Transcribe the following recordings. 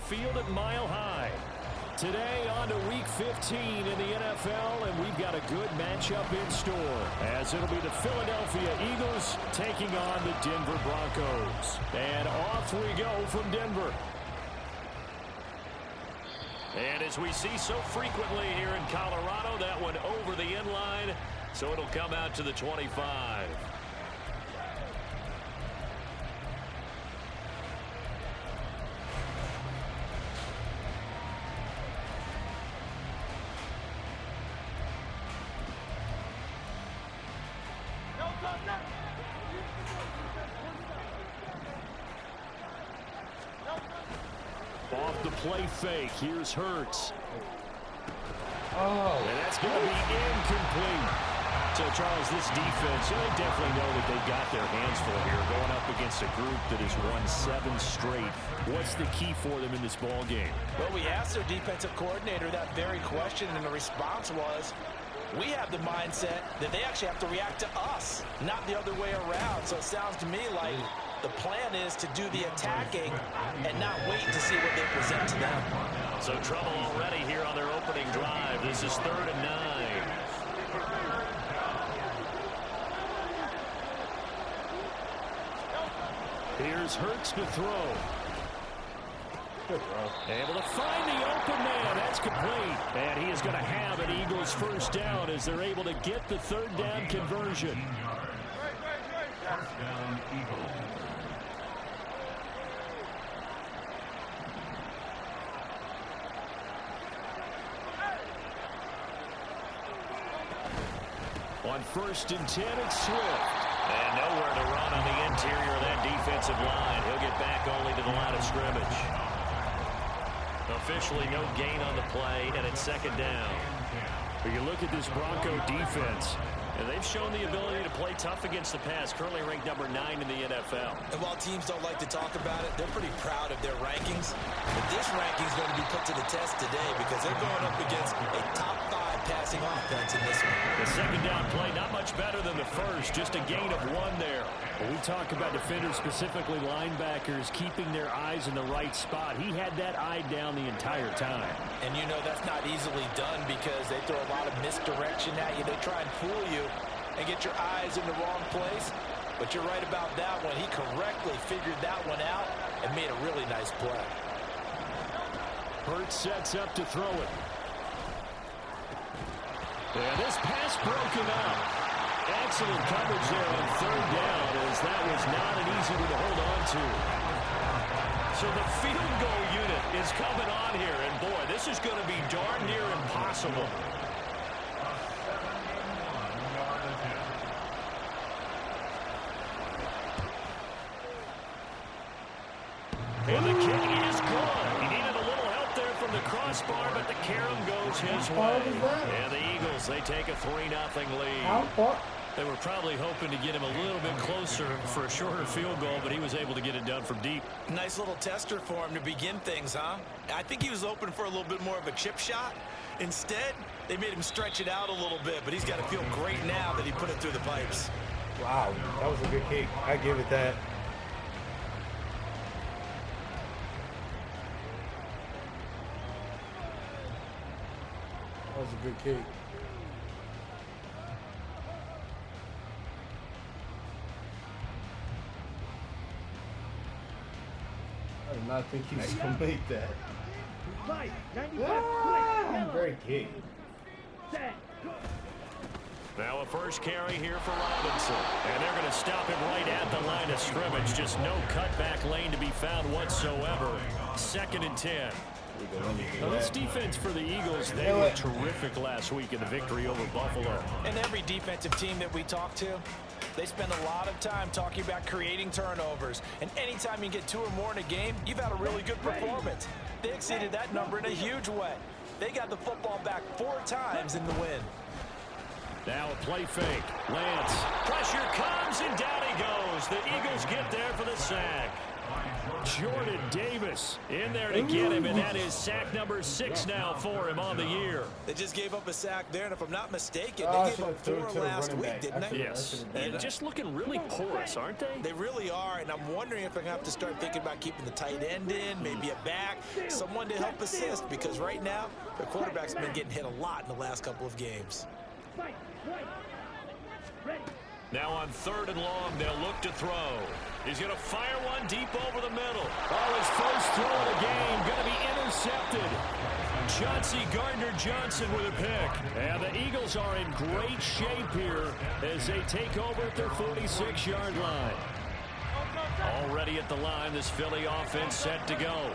field at Mile High. Today on to Week 15 in the NFL, and we've got a good matchup in store, as it'll be the Philadelphia Eagles taking on the Denver Broncos. And off we go from Denver. And as we see so frequently here in Colorado, that one over the end line, so it'll come out to the 25. Off the play fake, here's Hurts. Oh. And that's going to be incomplete. So, Charles, this defense, they definitely know that they've got their hands full here, going up against a group that has won 7 straight. What's the key for them in this ball game? Well, we asked their defensive coordinator that very question, and the response was, we have the mindset that they actually have to react to us, not the other way around. So it sounds to me like the plan is to do the attacking and not wait to see what they present to them. So trouble already here on their opening drive. This is 3rd and 9. Here's Hurts to throw. Good throw. Able to find the open man. That's complete. And he is going to have an Eagles first down as they're able to get the 3rd down conversion. First down, Eagles. On 1st and 10, it's Swift. And nowhere to run on the interior of that defensive line. He'll get back only to the line of scrimmage. Officially no gain on the play, and it's 2nd down. But you look at this Bronco defense, and they've shown the ability to play tough against the pass, currently ranked number 9 in the NFL. And while teams don't like to talk about it, they're pretty proud of their rankings. But this ranking is going to be put to the test today because they're going up against a top 5 passing offense in this one. The 2nd down play, not much better than the first, just a gain of 1 there. When we talk about defenders, specifically linebackers, keeping their eyes in the right spot, he had that eye down the entire time. And you know that's not easily done because they throw a lot of misdirection at you. They try and fool you and get your eyes in the wrong place. But you're right about that one. He correctly figured that one out and made a really nice play. Hurts sets up to throw it. And this pass broken up. Excellent coverage there on 3rd down, as that was not an easy one to hold on to. So the field goal unit is coming on here, and boy, this is going to be darn near impossible. And the kick is good. He needed a little help there from the crossbar, but the carom goes his way. And the Eagles, they take a 3-0 lead. They were probably hoping to get him a little bit closer for a shorter field goal, but he was able to get it done from deep. Nice little tester for him to begin things, huh? I think he was open for a little bit more of a chip shot. Instead, they made him stretch it out a little bit, but he's got to feel great now that he put it through the pipes. Wow, that was a good kick. I give it that. That was a good kick. I did not think he was going to make that. Great kick. Now a first carry here for Robinson. And they're going to stop him right at the line of scrimmage. Just no cutback lane to be found whatsoever. 2nd and 10. Now this defense for the Eagles, they were terrific last week in the victory over Buffalo. And every defensive team that we talk to, they spend a lot of time talking about creating turnovers. And anytime you get 2 or more in a game, you've had a really good performance. They exceeded that number in a huge way. They got the football back 4 times in the win. Now a play fake. Lance. Pressure comes, and down he goes. The Eagles get there for the sack. Jordan Davis in there to get him, and that is sack number 6 now for him on the year. They just gave up a sack there, and if I'm not mistaken, they gave up 4 last week, didn't they? Yes, and just looking really porous, aren't they? They really are, and I'm wondering if I'm going to have to start thinking about keeping the tight end in, maybe a back, someone to help assist, because right now, the quarterback's been getting hit a lot in the last couple of games. Now on 3rd and long, they'll look to throw. He's going to fire one deep over the middle. Oh, his first throw of the game going to be intercepted. Chauncey Gardner-Johnson with a pick. And the Eagles are in great shape here as they take over at their 46-yard line. Already at the line, this Philly offense set to go.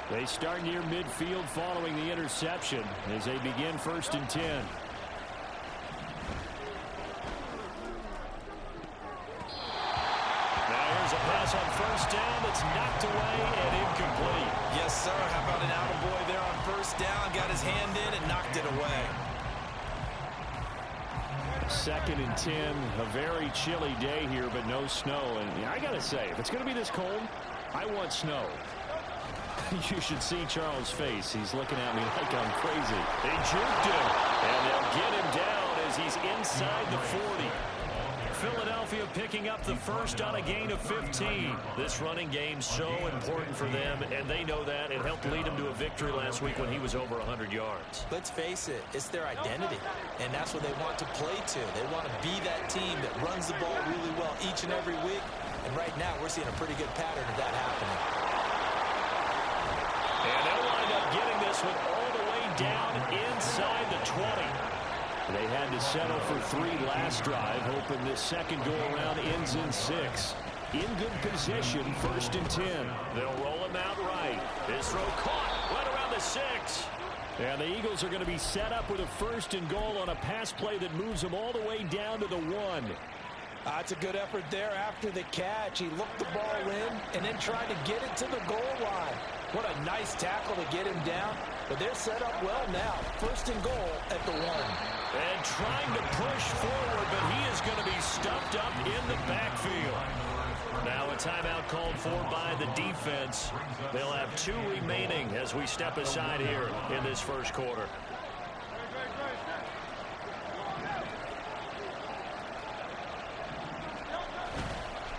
They start near midfield following the interception as they begin 1st and 10. Here's a pass on 1st down that's knocked away and incomplete. Yes, sir. How about an attaboy there on 1st down? Got his hand in and knocked it away. 2nd and 10. A very chilly day here, but no snow. And I got to say, if it's going to be this cold, I want snow. You should see Charles' face. He's looking at me like I'm crazy. They juked him, and they'll get him down as he's inside the 40. Philadelphia picking up the first on a gain of 15. This running game's so important for them, and they know that. It helped lead them to a victory last week when he was over 100 yards. Let's face it, it's their identity, and that's what they want to play to. They want to be that team that runs the ball really well each and every week, and right now we're seeing a pretty good pattern of that happening. And they'll wind up getting this one all the way down inside the 20. They had to settle for 3 last drive, hoping this second go-around ends in 6. In good position, 1st and 10. They'll roll him out right. His throw caught right around the 6. And the Eagles are going to be set up with a 1st and goal on a pass play that moves them all the way down to the 1. That's a good effort there after the catch. He looked the ball in and then tried to get it to the goal line. What a nice tackle to get him down. But they're set up well now. 1st and goal at the 1. And trying to push forward, but he is going to be stuffed up in the backfield. Now a timeout called for by the defense. They'll have 2 remaining as we step aside here in this 1st quarter.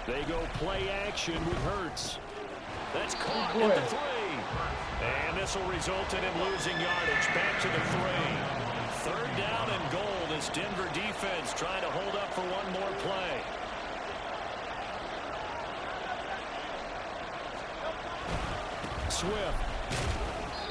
They go play action with Hurts. That's caught at the 3. And this will result in him losing yardage. Back to the 3. 3rd down and goal. This Denver defense trying to hold up for one more play. Swift.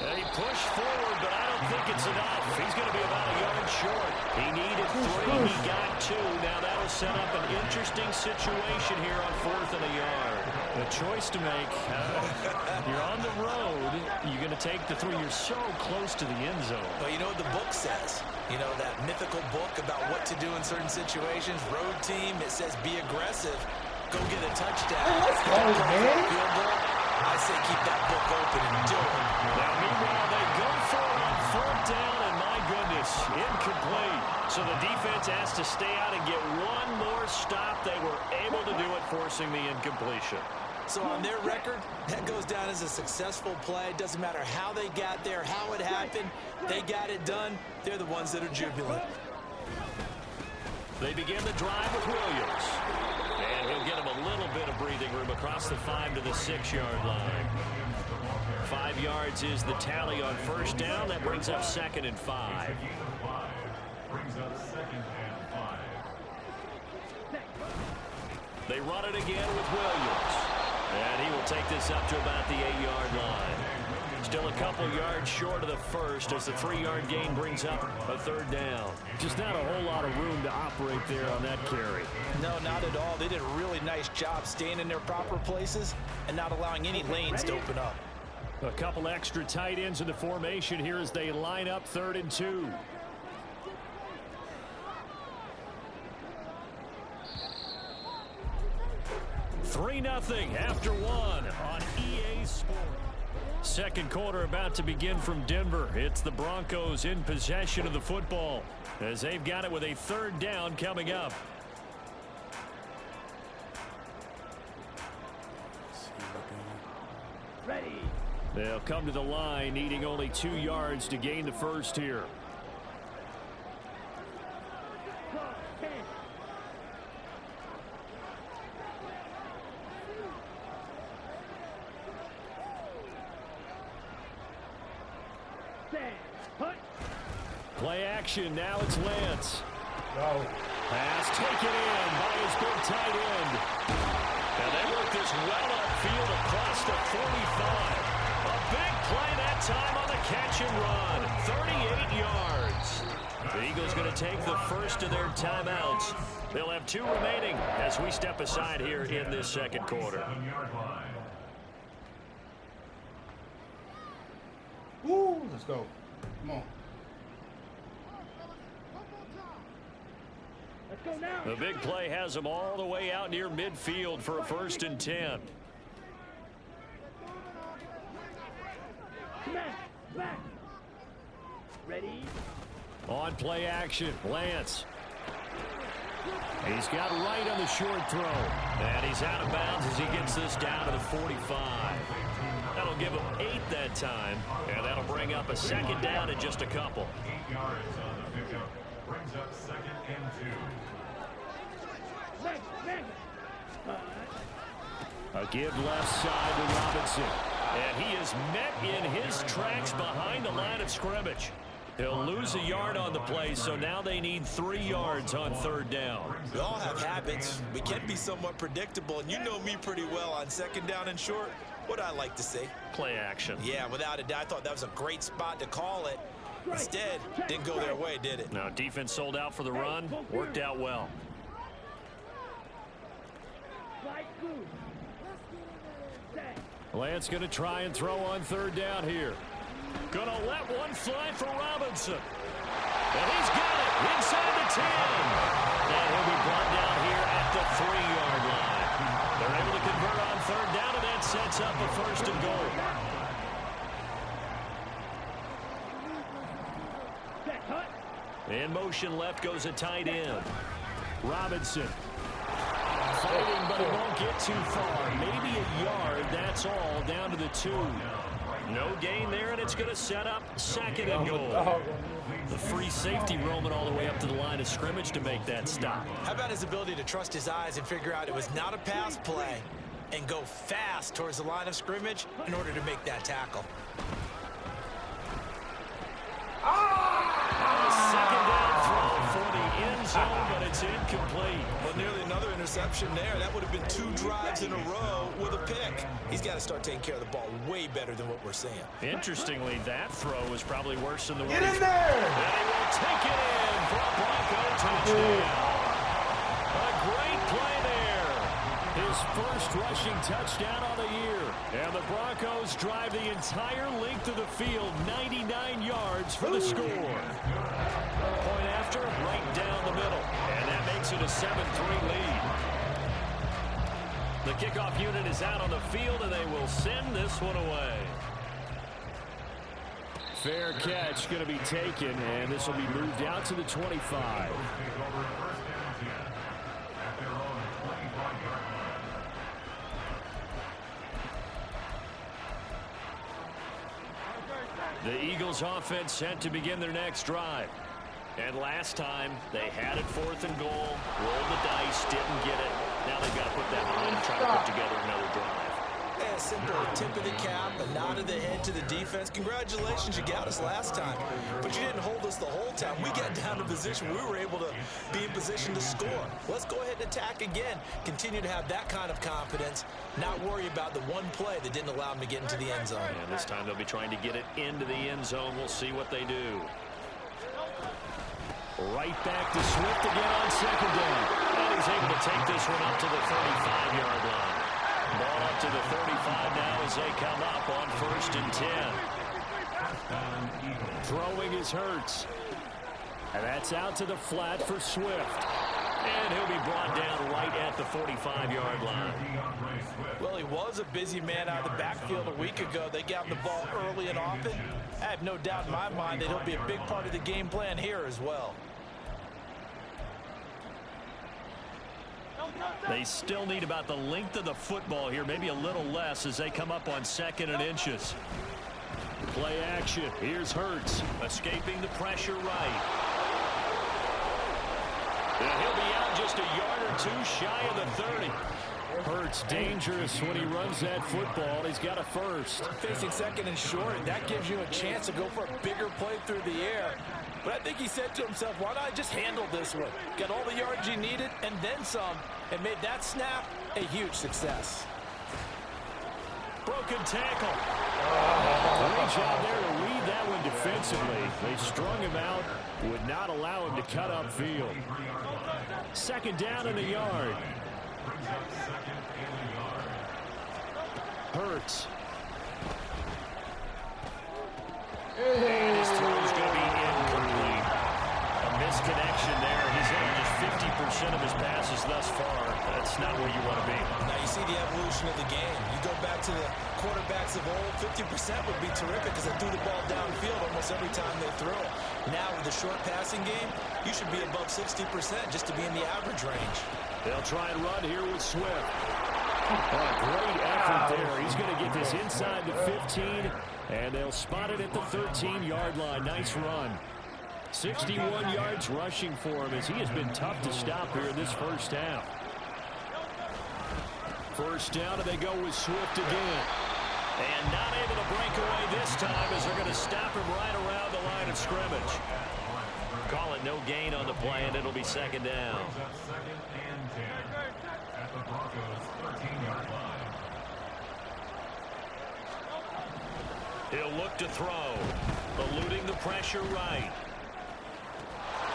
And he pushed forward, but I don't think it's enough. He's going to be about a yard short. He needed 3. He got 2. Now that'll set up an interesting situation here on 4th and a yard. A choice to make. You're on the road. You're going to take the 3. You're so close to the end zone. Well, you know what the book says. You know, that mythical book about what to do in certain situations. Road team, it says be aggressive. Go get a touchdown. Let's go, man. Field goal. I say keep that book open and do it. Now, meanwhile, they go for it on 4th down, and my goodness, incomplete. So the defense has to stay out and get one more stop. They were able to do it, forcing the incompletion. So on their record, that goes down as a successful play. Doesn't matter how they got there, how it happened. They got it done. They're the ones that are jubilant. They begin the drive with Williams. And he'll get him a little bit of breathing room across the 5 to the 6-yard line. 5 yards is the tally on 1st down. That brings up 2nd and 5. Brings up 2nd and 5. They run it again with Williams. And he will take this up to about the 8-yard line. Still a couple yards short of the 1st as the 3-yard gain brings up a 3rd down. Just not a whole lot of room to operate there on that carry. No, not at all. They did a really nice job staying in their proper places and not allowing any lanes to open up. A couple extra tight ends in the formation here as they line up 3rd and 2. Three 3-0 after 1 on EA Sports. Second quarter about to begin from Denver. It's the Broncos in possession of the football as they've got it with a 3rd down coming up. They'll come to the line, needing only 2 yards to gain the first here. Play action. Now it's Lance. No. Pass taken in by his big tight end. And they work this well upfield across the 45. A big play that time on the catch and run. 38 yards. The Eagles going to take the first of their timeouts. They'll have 2 remaining as we step aside here in this second quarter. Woo, let's go. Come on. The big play has them all the way out near midfield for a 1st and 10. Ready? On play action, Lance. He's got right on the short throw. And he's out of bounds as he gets this down to the 45. That'll give him 8 that time. And that'll bring up a 2nd down in just a couple. 8 yards on the pickup. Brings up 2nd and 2. A give left side to Robinson. And he is met in his tracks behind the line of scrimmage. He'll lose a yard on the play, so now they need 3 yards on 3rd down. We all have habits. We can be somewhat predictable, and you know me pretty well on 2nd down and short. What I like to say? Play action. Yeah, without a doubt, I thought that was a great spot to call it. Instead, didn't go their way, did it? Now, defense sold out for the run. Worked out well. Lance going to try and throw on 3rd down here. Going to let one fly for Robinson. And he's got it inside the 10. And he'll be brought down here at the 3-yard line. They're able to convert on 3rd down, and that sets up a 1st and goal. In motion left goes a tight end. Robinson. Fighting, but it won't get too far. Maybe a yard, that's all, down to the 2. No gain there, and it's going to set up 2nd and goal. The free safety roaming all the way up to the line of scrimmage to make that stop. How about his ability to trust his eyes and figure out it was not a pass play and go fast towards the line of scrimmage in order to make that tackle? Second down throw for the end zone, but it's incomplete. Well, nearly another interception there. That would have been 2 drives in a row with a pick. He's got to start taking care of the ball way better than what we're seeing. Interestingly, that throw was probably worse than the one. Get in there! And he will take it in for a Bronco touchdown. A great play there. His first rushing touchdown on the year. And the Broncos drive the entire length of the field, 99 yards for the score. Point after, right down the middle. And that makes it a 7-3 lead. The kickoff unit is out on the field, and they will send this one away. Fair catch going to be taken, and this will be moved out to the 25. The Eagles offense set to begin their next drive. And last time, they had it 4th and goal, rolled the dice, didn't get it. Now they've got to put that behind and try to put together another drive. Yeah, simple tip of the cap, a nod of the head to the defense. Congratulations, you got us last time. But you didn't hold us the whole time. We got down to position. We were able to be in position to score. Let's go ahead and attack again. Continue to have that kind of confidence. Not worry about the one play that didn't allow them to get into the end zone. And this time they'll be trying to get it into the end zone. We'll see what they do. Right back to Swift again on 2nd down. And he's able to take this one up to the 35-yard line. Ball up to the 35 now as they come up on 1st and 10. Throwing is Hurts. And that's out to the flat for Swift. And he'll be brought down right at the 45-yard line. Well, he was a busy man out of the backfield a week ago. They got him the ball early and often. I have no doubt in my mind that he'll be a big part of the game plan here as well. They still need about the length of the football here, maybe a little less as they come up on 2nd and inches. Play action. Here's Hurts escaping the pressure right. And he'll be out just a yard or 2 shy of the 30. Hurts dangerous when he runs that football. He's got a first. Facing 2nd and short, that gives you a chance to go for a bigger play through the air. But I think he said to himself, why not just handle this one? Got all the yards he needed and then some, and made that snap a huge success. Broken tackle. Great job there to read that one defensively. They strung him out, would not allow him to cut upfield. 2nd down in the yard. Hurts. And his throw's going to be incomplete. A misconnection there. He's hit on just 50% of his passes thus far. That's not where you want to be. Now you see the evolution of the game. You go back to the quarterbacks of old, 50% would be terrific because they threw the ball downfield almost every time they throw it. Now with the short passing game, you should be above 60% just to be in the average range. They'll try and run here with Swift. Oh, great effort there. He's going to get this inside the 15, and they'll spot it at the 13-yard line. Nice run. 61 yards rushing for him as he has been tough to stop here in this first half. First down, and they go with Swift again. And not able to break away this time as they're going to stop him right around the line of scrimmage. Call it no gain on the play, and it'll be 2nd down. 2nd and 10 at the Broncos' 13-yard line. He'll look to throw. Eluding the pressure right.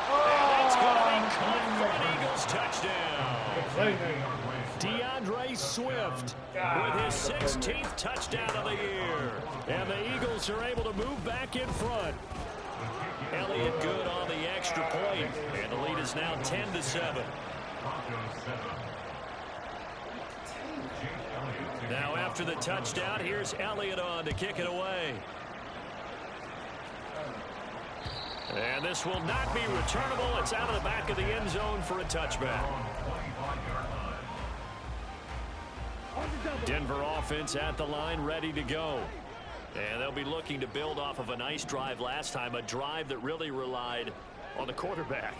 And that's going to be caught for an Eagles touchdown. DeAndre Swift with his 16th touchdown of the year. And the Eagles are able to move back in front. Elliott good on the extra point. And the lead is now 10-7. Now after the touchdown, here's Elliott on to kick it away. And this will not be returnable. It's out of the back of the end zone for a touchback. Denver offense at the line, ready to go. And they'll be looking to build off of a nice drive last time, a drive that really relied on the quarterback.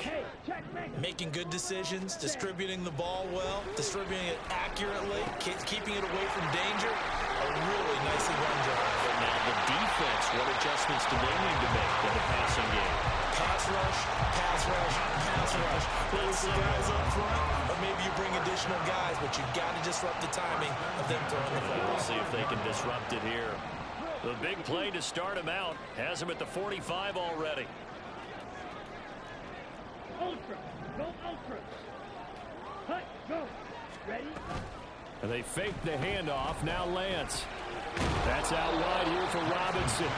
Making good decisions, distributing the ball well, distributing it accurately, keeping it away from danger. A really nicely run drive. But now the defense, what adjustments do they need to make in the passing game? Pass rush, pass rush, pass rush. Whether it's the guys up front, or maybe you bring additional guys, but you've got to disrupt the timing of them throwing the football. We'll see if they can disrupt it here. The big play to start him out has him at the 45 already. Ultra, go ultra. Hut, go. Ready? And they fake the handoff. Now Lance. That's out wide here for Robinson.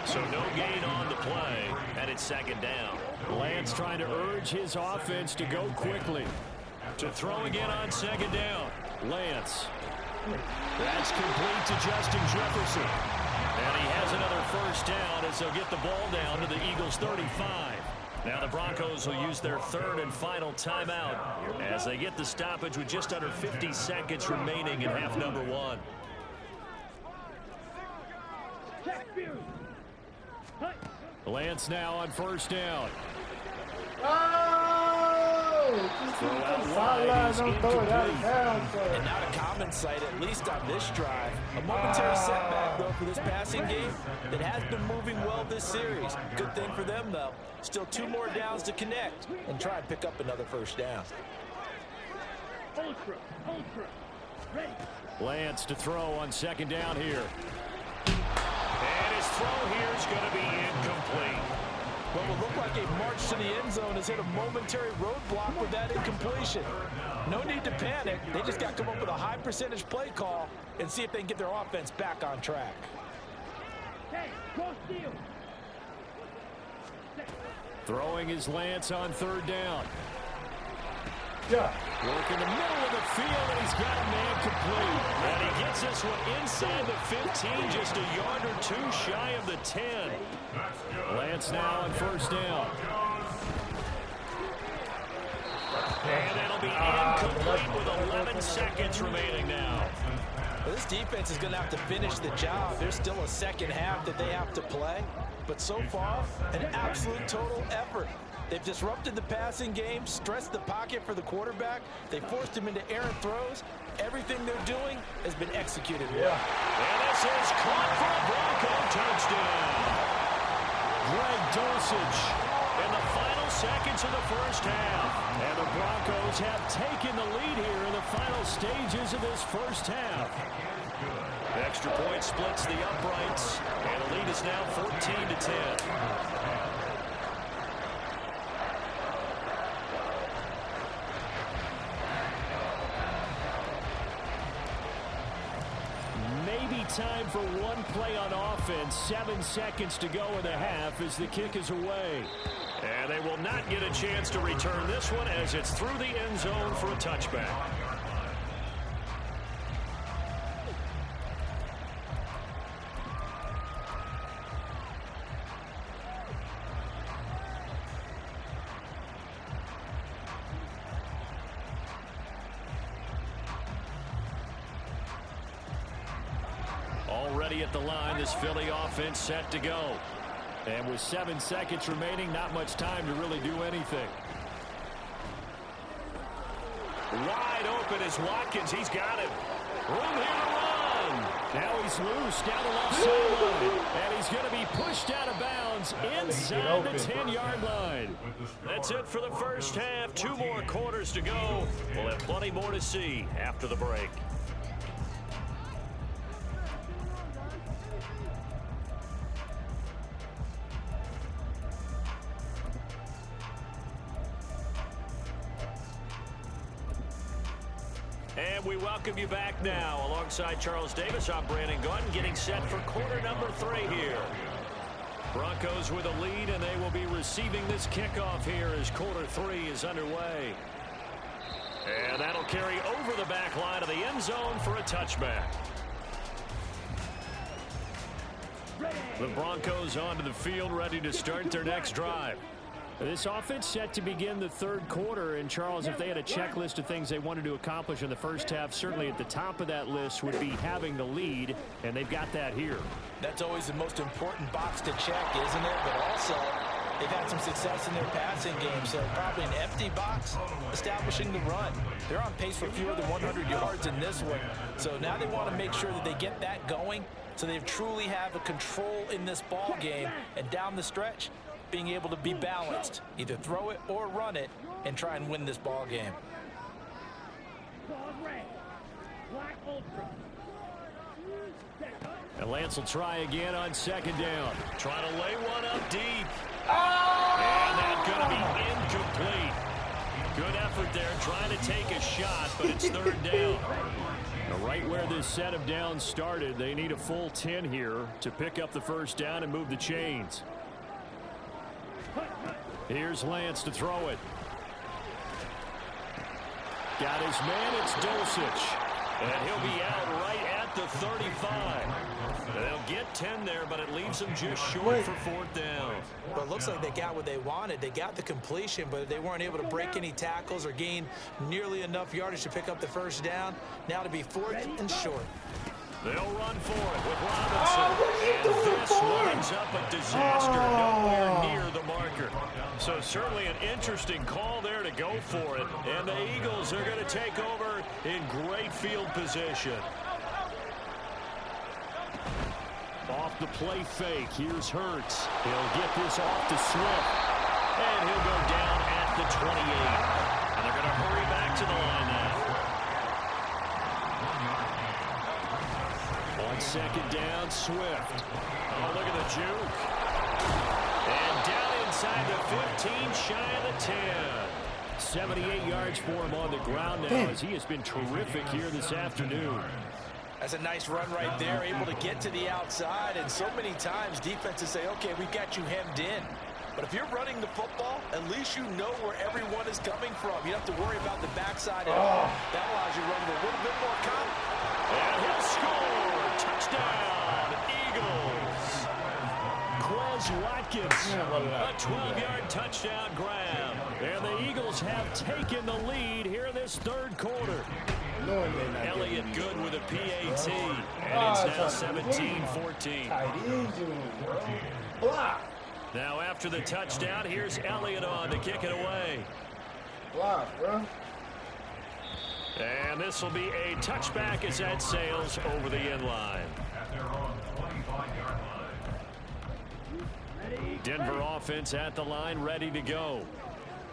So no gain on the play, and it's 2nd down. Lance trying to urge his offense to go quickly. To throw again on 2nd down. Lance. That's complete to Justin Jefferson. And he has another first down as they'll get the ball down to the Eagles' 35. Now the Broncos will use their 3rd and final timeout as they get the stoppage with just under 50 seconds remaining in half number 1. Lance now on first down. And not a common sight, at least on this drive. A momentary setback, though, for this passing game that has been moving well this series. Good thing for them, though. Still 2 more downs to connect and try and pick up another first down. Ultra, ready. Lance to throw on 2nd down here. And his throw here is going to be incomplete. What will look like a march to the end zone has hit a momentary roadblock with that incompletion. No need to panic. They just got to come up with a high percentage play call and see if they can get their offense back on track. Hey, cross field. Throwing is Lance on 3rd down. Yeah. Work in the middle of the field, and he's got a man complete. And he gets this one inside the 15, just a yard or 2 shy of the 10. Lance now on 1st down. And it'll be incomplete. complete with 11 seconds remaining now. Well, this defense is going to have to finish the job. There's still a second half that they have to play. But so far, an absolute total effort. They've disrupted the passing game, stressed the pocket for the quarterback. They forced him into errant throws. Everything they're doing has been executed well. And this is caught for a Bronco touchdown. Greg Dulcich in the final seconds of the first half. And the Broncos have taken the lead here in the final stages of this first half. Extra point splits the uprights, and the lead is now 14-10. Maybe time for one play on offense. 7 seconds to go in the half as the kick is away. And they will not get a chance to return this one as it's through the end zone for a touchback. Already at the line, this Philly offense set to go. And with 7 seconds remaining, not much time to really do anything. Wide open is Watkins. He's got it. Room here to run. Now he's loose down the left sideline. And he's going to be pushed out of bounds inside the 10-yard line. That's it for the first half. 2 more quarters to go. We'll have plenty more to see after the break. And we welcome you back now. Alongside Charles Davis, I'm Brandon Gunn, getting set for quarter number 3 here. Broncos with a lead, and they will be receiving this kickoff here as quarter 3 is underway. And that'll carry over the back line of the end zone for a touchback. The Broncos onto the field, ready to start their next drive. This offense set to begin the third quarter, and Charles, if they had a checklist of things they wanted to accomplish in the first half, certainly at the top of that list would be having the lead, and they've got that here. That's always the most important box to check, isn't it? But also, they've had some success in their passing game, so probably an empty box establishing the run. They're on pace for fewer than 100 yards in this one, so now they want to make sure that they get that going so they truly have a control in this ball game, and down the stretch, being able to be balanced, either throw it or run it, and try and win this ball game. And Lance will try again on second down. Trying to lay one up deep. And that's going to be incomplete. Good effort there, trying to take a shot, but it's third down. Now, right where this set of downs started, they need a full 10 here to pick up the first down and move the chains. Here's Lance to throw it. Got his man, it's Dulcich. And he'll be out right at the 35. They'll get 10 there, but it leaves them just short for fourth down. Well, it looks like they got what they wanted. They got the completion, but they weren't able to break any tackles or gain nearly enough yardage to pick up the first down. Now to be fourth and short. They'll run for it with Robinson. And this winds up a disaster. Nowhere near the marker. So certainly an interesting call there to go for it. And the Eagles are going to take over in great field position. Off the play fake. Here's Hurts. He'll get this off to Swift. And he'll go down at the 28. And they're going to hurry back to the line now. On second down, Swift. Oh, look at the juke. And down inside the 15, shy of the 10. 78 yards for him on the ground now as he has been terrific here this afternoon. That's a nice run right there, able to get to the outside. And so many times defenses say, okay, we've got you hemmed in. But if you're running the football, at least you know where everyone is coming from. You don't have to worry about the backside at all. That allows you to run with a little bit more confidence. And he'll score. Touchdown, Eagles. Quez Watkins. A 12-yard touchdown grab. And the Eagles have taken the lead here in this third quarter. Elliott good with a PAT. And it's now 17-14. Now after the touchdown, here's Elliott on to kick it away. And this will be a touchback as that sails over the end line. At their own 25-yard line. Denver offense at the line, ready to go.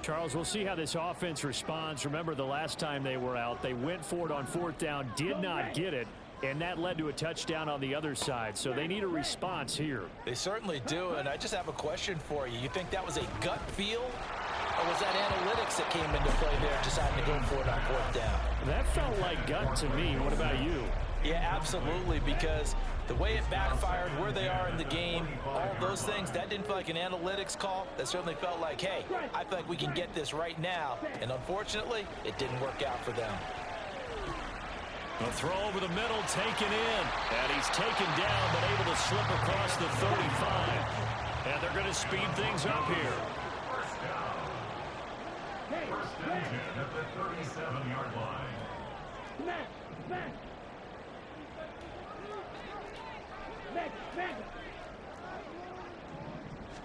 Charles, we'll see how this offense responds. Remember, the last time they were out, they went for it on fourth down, did not get it, and that led to a touchdown on the other side. So they need a response here. They certainly do, and I just have a question for you. You think that was a gut feel, or was that analytics that came into play there, deciding to go for it on fourth down? That felt like gut to me. What about you? Yeah, absolutely, because the way it backfired, where they are in the game, all of those things, that didn't feel like an analytics call. That certainly felt like, hey, I feel like we can get this right now. And unfortunately, it didn't work out for them. A throw over the middle, taken in. And he's taken down, but able to slip across the 35. And they're going to speed things up here. First and 10 at the 37-yard line. Smash! Smash! Smash! Smash!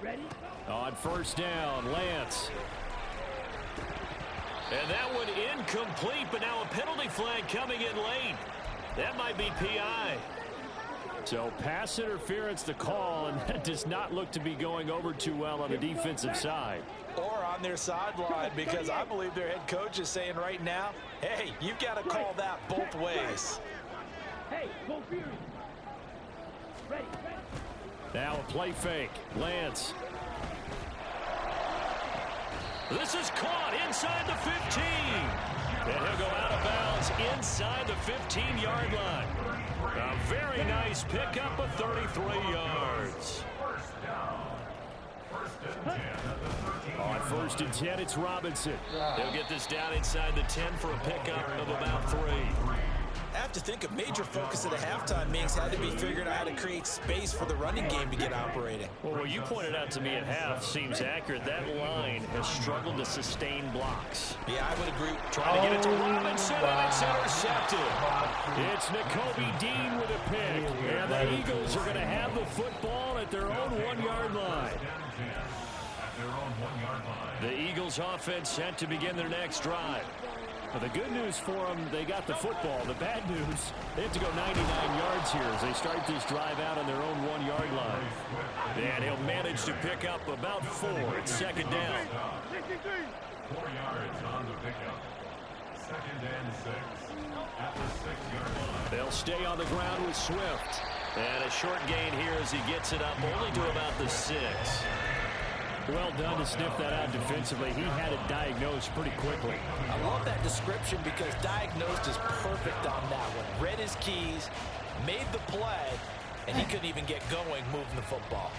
Ready? On first down, Lance. And that one incomplete, but now a penalty flag coming in late. That might be PI. So pass interference the call, and that does not look to be going over too well on the defensive side. Or on their sideline, because I believe their head coach is saying right now, hey, you've got to call that both ways. Hey, go Fury! Ready, ready! Now a play fake. Lance. This is caught inside the 15. And he'll go out of bounds inside the 15-yard line. A very nice pickup of 33 yards. On first and 10, it's Robinson. He'll get this down inside the 10 for a pickup of about 3. I have to think a major focus of the halftime meetings had to be figuring out how to create space for the running game to get operating. Well, what you pointed out to me at half seems accurate. That line has struggled to sustain blocks. Yeah, I would agree. Trying to get it to Robinson, and it's intercepted. It's Nakobe Dean with a pick, and the Eagles are going to have the football at their own 1-yard line. The Eagles offense set to begin their next drive. But the good news for them, they got the football. The bad news, they have to go 99 yards here as they start this drive out on their own 1-yard line. And he'll manage to pick up about 4. It's second down. 4 yards on the pickup. Second and 6 at the 6-yard line. They'll stay on the ground with Swift. And a short gain here as he gets it up only to about the 6. Well done to sniff that out defensively. He had it diagnosed pretty quickly. I love that description because diagnosed is perfect on that one. Read his keys, made the play, and he couldn't even get going moving the football.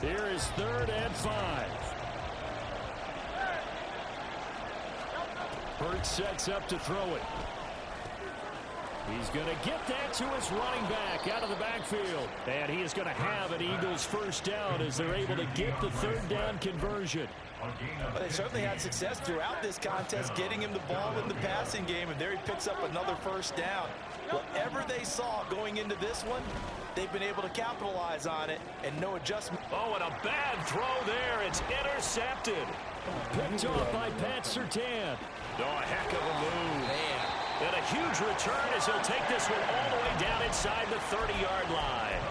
Here is 3rd and 5. Hurts sets up to throw it. He's going to get that to his running back out of the backfield. And he is going to have an Eagles first down as they're able to get the 3rd down conversion. But they certainly had success throughout this contest, getting him the ball in the passing game, and there he picks up another first down. Whatever they saw going into this one, they've been able to capitalize on it, and no adjustment. Oh, and a bad throw there. It's intercepted. Picked off by Pat Surtain. Oh, a heck of a move. Man. And a huge return as he'll take this one all the way down inside the 30-yard line.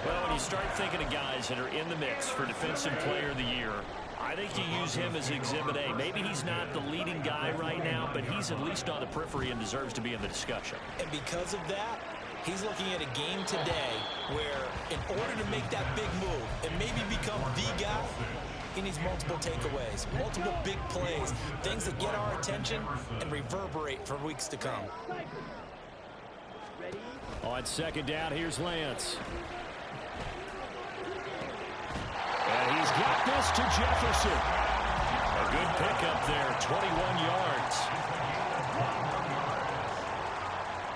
Well, when you start thinking of guys that are in the mix for Defensive Player of the Year, I think you use him as Exhibit A. Maybe he's not the leading guy right now, but he's at least on the periphery and deserves to be in the discussion. And because of that, he's looking at a game today where in order to make that big move and maybe become the guy, he needs multiple takeaways, multiple big plays, things that get our attention and reverberate for weeks to come. On second down, here's Lance. And he's got this to Jefferson. A Good pickup there, 21 yards.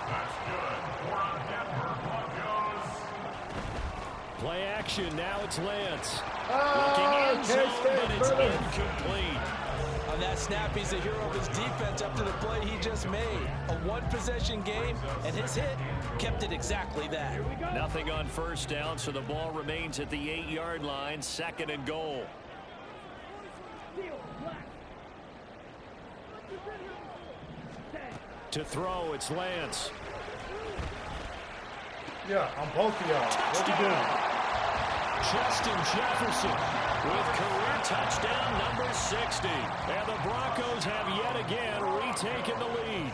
That's good. 4 on Denver Broncos. Play action, now it's Lance. Looking in zone, but it's incomplete. On that snap, he's the hero of his defense up to the play he just made. A one-possession game, and his hit kept it exactly that. Nothing on first down, so the ball remains at the 8-yard line, 2nd and goal. To throw, it's Lance. Yeah, on both of y'all. What you doing? Justin Jefferson with career touchdown number 60. And the Broncos have yet again retaken the lead.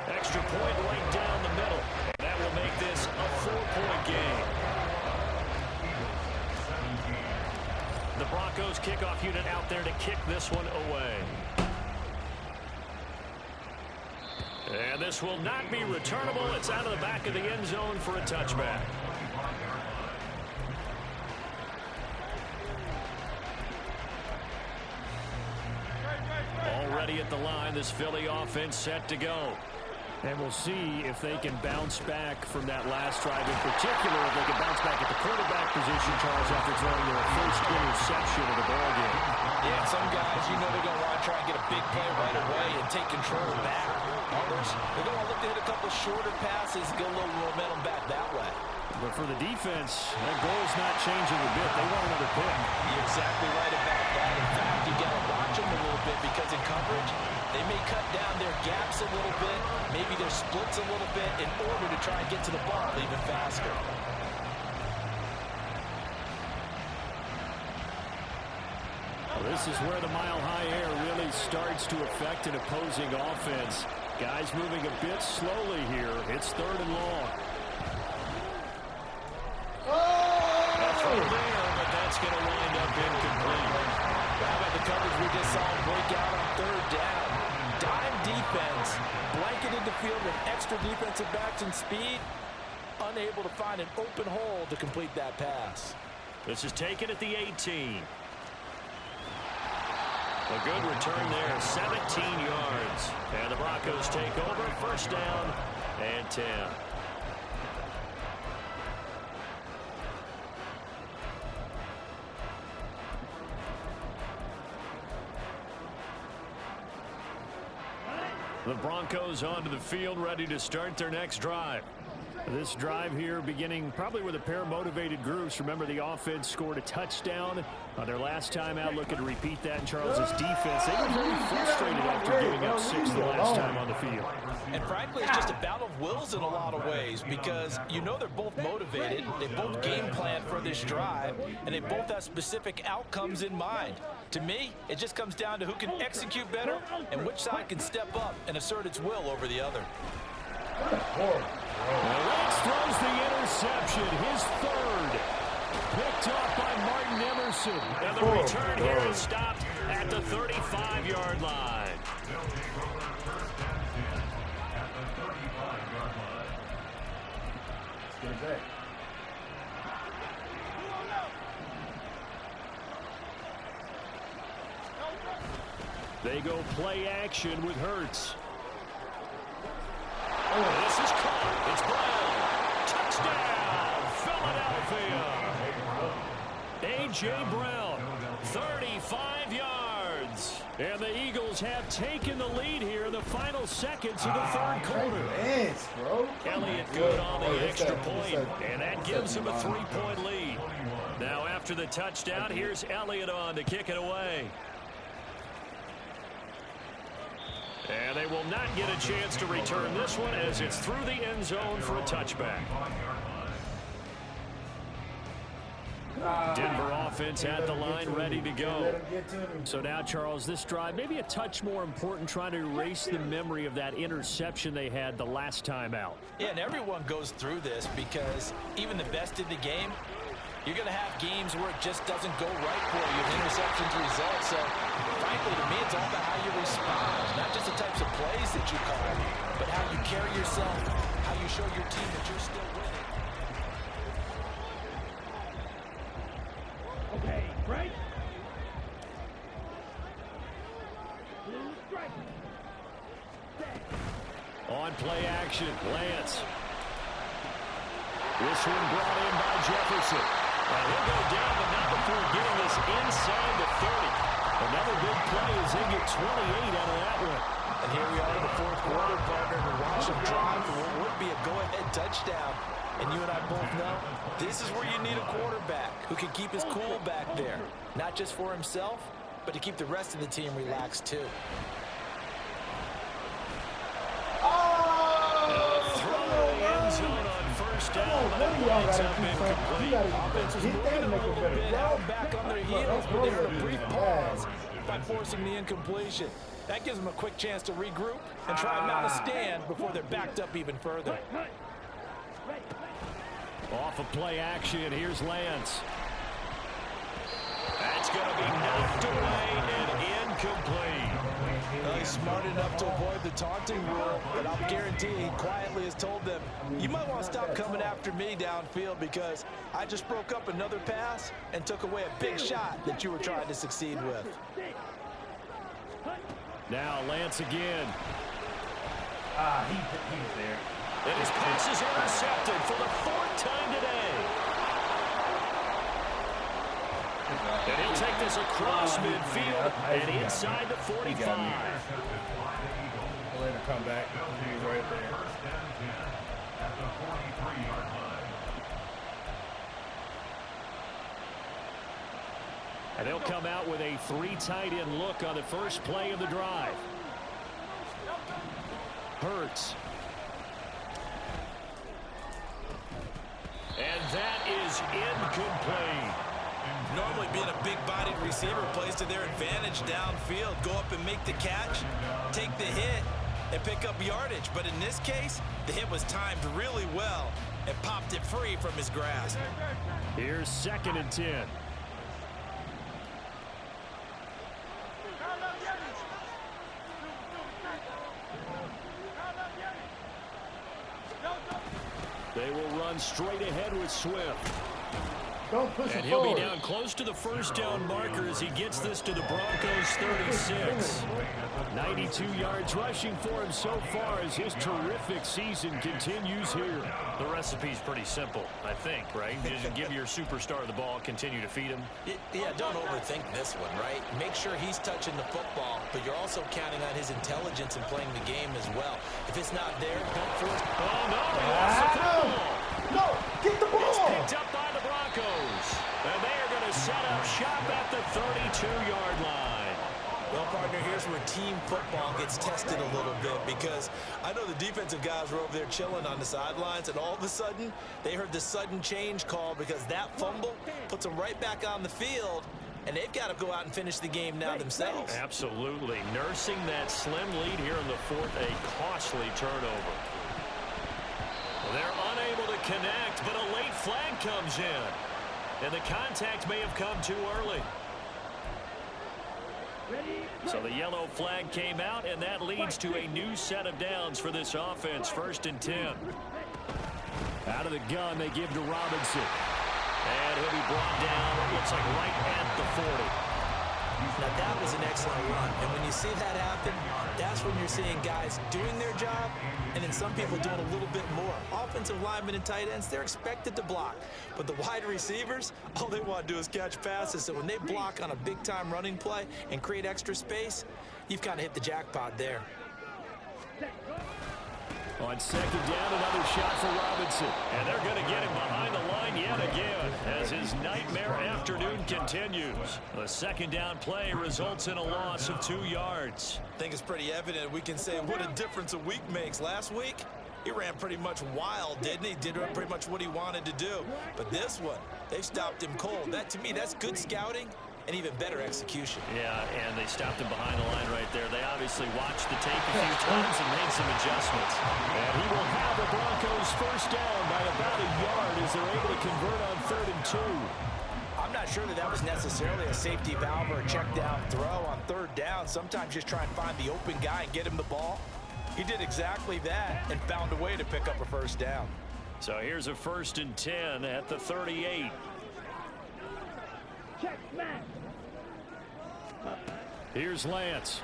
Extra point right down the middle. That will make this a 4-point game. The Broncos kickoff unit out there to kick this one away. And this will not be returnable. It's out of the back of the end zone for a touchback. Already at the line, this Philly offense set to go. And we'll see if they can bounce back from that last drive. In particular, if they can bounce back at the quarterback position, Charles, after throwing their first interception of the ballgame. Yeah, some guys, you know they're going to want to try and get a big play right away and take control back. Others, they're going to look to hit a couple shorter passes, get a little momentum back that way. But for the defense, that goal's not changing a bit. They want another pick. You're exactly right about that. In fact, you got to watch them a little bit because in coverage, they may cut down their gaps a little bit, maybe their splits a little bit in order to try and get to the ball even faster. Well, this is where the mile-high air really starts to affect an opposing offense. Guys moving a bit slowly here. It's 3rd and long. That's right there, but that's going to wind up incomplete. How about the coverage we just saw him break out on 3rd down? Dime defense, blanketed the field with extra defensive backs and speed, unable to find an open hole to complete that pass. This is taken at the 18. A good return there, 17 yards. And the Broncos take over, 1st down and 10. The Broncos onto the field, ready to start their next drive. This drive here beginning probably with a pair of motivated groups. Remember, the offense scored a touchdown on their last time out. Looking to repeat that in Charles's defense. They were very frustrated after giving up 6 the last time on the field. And frankly, it's just a battle of wills in a lot of ways because you know they're both motivated. They both game plan for this drive, and they both have specific outcomes in mind. To me, it just comes down to who can execute better and which side can step up and assert its will over the other. Lance throws the interception, his 3rd. Picked off by Martin Emerson. And the return here is stopped at the 35-yard line. They go play action with Hurts. This is caught. It's Brown. Touchdown, Philadelphia. A.J. Brown, 35 yards. And the Eagles have taken the lead here in the final seconds of the 3rd quarter. Elliott good on the extra point, and that gives him a 3-point lead. Now after the touchdown, here's Elliott on to kick it away. And they will not get a chance to return this one as it's through the end zone for a touchback. Denver offense at the line, ready to go. So now, Charles, this drive maybe a touch more important, trying to erase the memory of that interception they had the last time out. Yeah, and everyone goes through this because even the best in the game, you're going to have games where it just doesn't go right for you. Interceptions result. So, frankly, to me, it's all about how you respond. Not just the types of plays that you call, but how you carry yourself, how you show your team that you're still winning. Right. Strike. On play action, Lance. This one brought in by Jefferson. And he'll go down, but not before getting this inside the 30. Another big play as they get 28 out of that one. And here we are in the fourth quarter, partner, to watch them drive for what would be a go-ahead touchdown. And you and I both know this is where you need a quarterback who can keep his cool back there. Not just for himself, but to keep the rest of the team relaxed too. Offense was moving a little bit out back on their heels, but they had a brief pause by forcing the incompletion. That gives them a quick chance to regroup and try and mount a stand before they're backed up even further. Off of play action, here's Lance. That's going to be knocked away and incomplete. Well, he's smart enough to avoid the taunting rule, but I'll guarantee he quietly has told them, you might want to stop coming after me downfield because I just broke up another pass and took away a big shot that you were trying to succeed with. Now Lance again. He's there. And his pass is intercepted for the fourth time today. And he'll take this across midfield and inside the 45. He'll let him come back. He's right there. At the 43-yard line. And they'll come out with a 3 tight end look on the first play of the drive. Hurts. And that is incomplete. Normally being a big-bodied receiver plays to their advantage downfield. Go up and make the catch, take the hit, and pick up yardage. But in this case, the hit was timed really well and popped it free from his grasp. Here's 2nd and 10. They will run straight ahead with Swift. Don't push And it he'll forward. be down close to the first down marker as he gets this to the Broncos 36. 92 yards rushing for him so far as his terrific season continues here. The recipe's pretty simple, I think, right? You just give your superstar the ball, continue to feed him. Yeah, don't overthink this one, right? Make sure he's touching the football, but you're also counting on his intelligence in playing the game as well. If it's not there, don't force. Oh, no, he lost the football. No, get the It's ball. picked up by the Broncos. And they are going to set up shop at the 32-yard line. Well, partner, here's where team football gets tested a little bit because I know the defensive guys were over there chilling on the sidelines, and all of a sudden, they heard the sudden change call because that fumble puts them right back on the field, and they've got to go out and finish the game now themselves. Absolutely. Nursing that slim lead here in the fourth, a costly turnover. They're unable to connect, but a late flag comes in. And the contact may have come too early. So the yellow flag came out, and that leads to a new set of downs for this offense. 1st and 10. Out of the gun, they give to Robinson. And he'll be brought down, it looks like right at the 40. Now, that was an excellent run. And when you see that happen, that's when you're seeing guys doing their job and then some people doing a little bit more. Offensive linemen and tight ends, they're expected to block. But the wide receivers, all they want to do is catch passes. So when they block on a big-time running play and create extra space, you've kind of hit the jackpot there. On 2nd down, another shot for Robinson. And they're going to get him behind the line yet again as his nightmare afternoon continues. The 2nd down play results in a loss of 2 yards. I think it's pretty evident we can say what a difference a week makes. Last week, he ran pretty much wild, didn't he? Did pretty much what he wanted to do. But this one, they've stopped him cold. That, to me, that's good scouting and even better execution. Yeah, and they stopped him behind the line right there. They obviously watched the tape a few times and made some adjustments. And he will have the Broncos first down by about a yard as they're able to convert on 3rd and 2. I'm not sure that was necessarily a safety valve or a check down throw on 3rd down. Sometimes just try and find the open guy and get him the ball. He did exactly that and found a way to pick up a first down. So here's a 1st and 10 at the 38. check, smash. Here's Lance.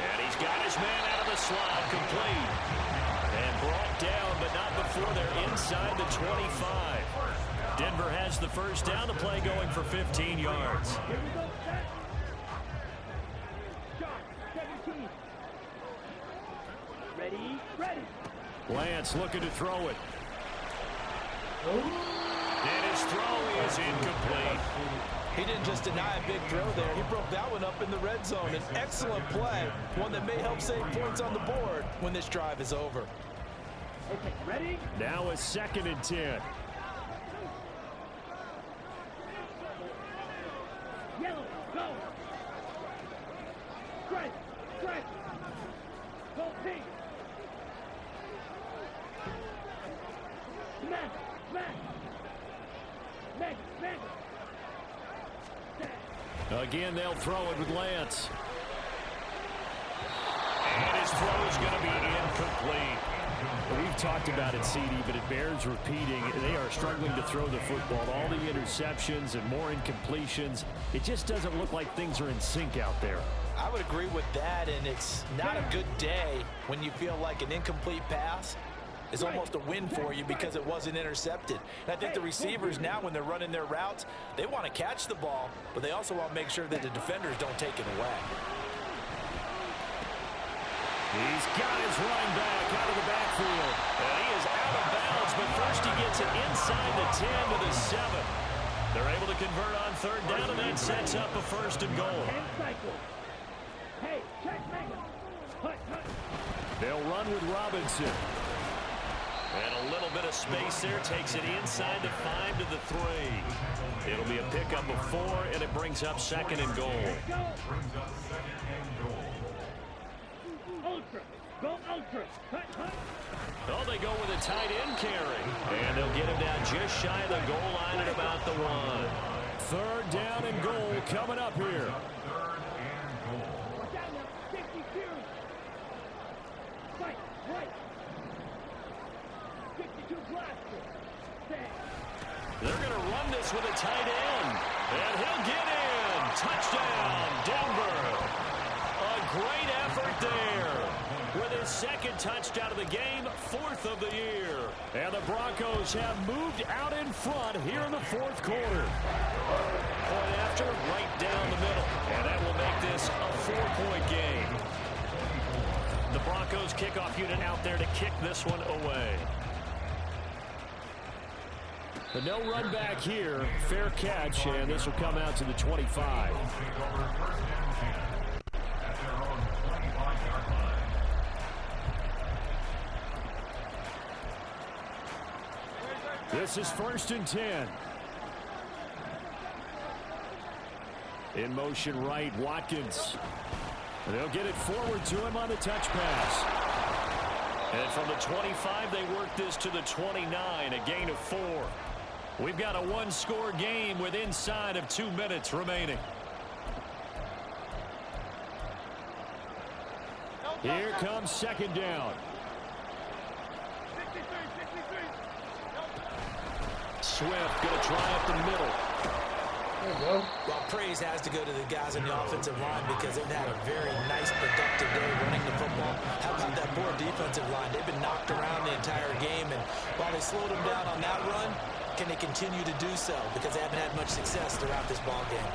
And he's got his man out of the slot, complete. And brought down, but not before they're inside the 25. Denver has the first down. The play going for 15 yards. Here we go, set. Shot, 17. Ready, ready. Lance looking to throw it. And his throw is incomplete. He didn't just deny a big throw there. He broke that one up in the red zone. An excellent play, one that may help save points on the board when this drive is over. Okay, ready? Now a 2nd and 10. Yellow, go. Strike, strike. Go pink. Smash, smash. Smash, smash. Again, they'll throw it with Lance. And his throw is going to be incomplete. We've talked about it, CD, but it bears repeating. They are struggling to throw the football. All the interceptions and more incompletions. It just doesn't look like things are in sync out there. I would agree with that, and it's not a good day when you feel like an incomplete pass is almost a win for you because it wasn't intercepted. And I think the receivers now, when they're running their routes, they want to catch the ball, but they also want to make sure that the defenders don't take it away. He's got his running back out of the backfield. And he is out of bounds, but first he gets it inside the 10 to the 7. They're able to convert on 3rd down, and that sets up a 1st and goal. 10 cycles. Hey, check, mega. Hut, hut. They'll run with Robinson. And a little bit of space there, takes it inside the 5 to the 3. It'll be a pickup of 4, and it brings up 2nd and goal. Go. Ultra. Go ultra. Hut, hut. Oh, they go with a tight end carry. And they'll get him down just shy of the goal line at about the 1. 3rd down and goal coming up here. Watch out now. 62. Fight. Right. 62 blaster. They're going to run this with a tight end. And he'll get in. Touchdown, Denver. A great effort there. With his 2nd touchdown of the game, 4th of the year. And the Broncos have moved out in front here in the 4th quarter. Point after, right down the middle. And that will make this a 4-point game. The Broncos kickoff unit out there to kick this one away. But no run back here. Fair catch, and this will come out to the 25. This is 1st and 10. In motion right, Watkins. And they'll get it forward to him on the touch pass. And from the 25, they work this to the 29, a gain of 4. We've got a 1-score game with inside of 2 minutes remaining. Here comes 2nd down. Swift going to try up the middle. There you go. Well, praise has to go to the guys on the offensive line because they've had a very nice, productive day running the football. How about that poor defensive line? They've been knocked around the entire game, and while they slowed them down on that run, can they continue to do so? Because they haven't had much success throughout this ball game.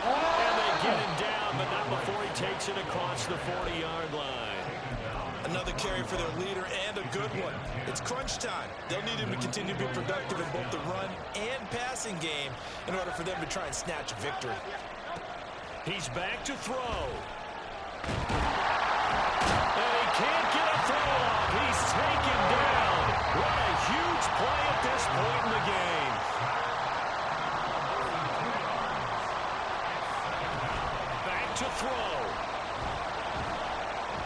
And they get him down, but not before he takes it across the 40-yard line. Another carry for their leader, and a good one. It's crunch time. They'll need him to continue to be productive in both the run and passing game in order for them to try and snatch a victory. He's back to throw. And he can't get a throw off. He's taken down. What a huge play at this point in the game. Back to throw.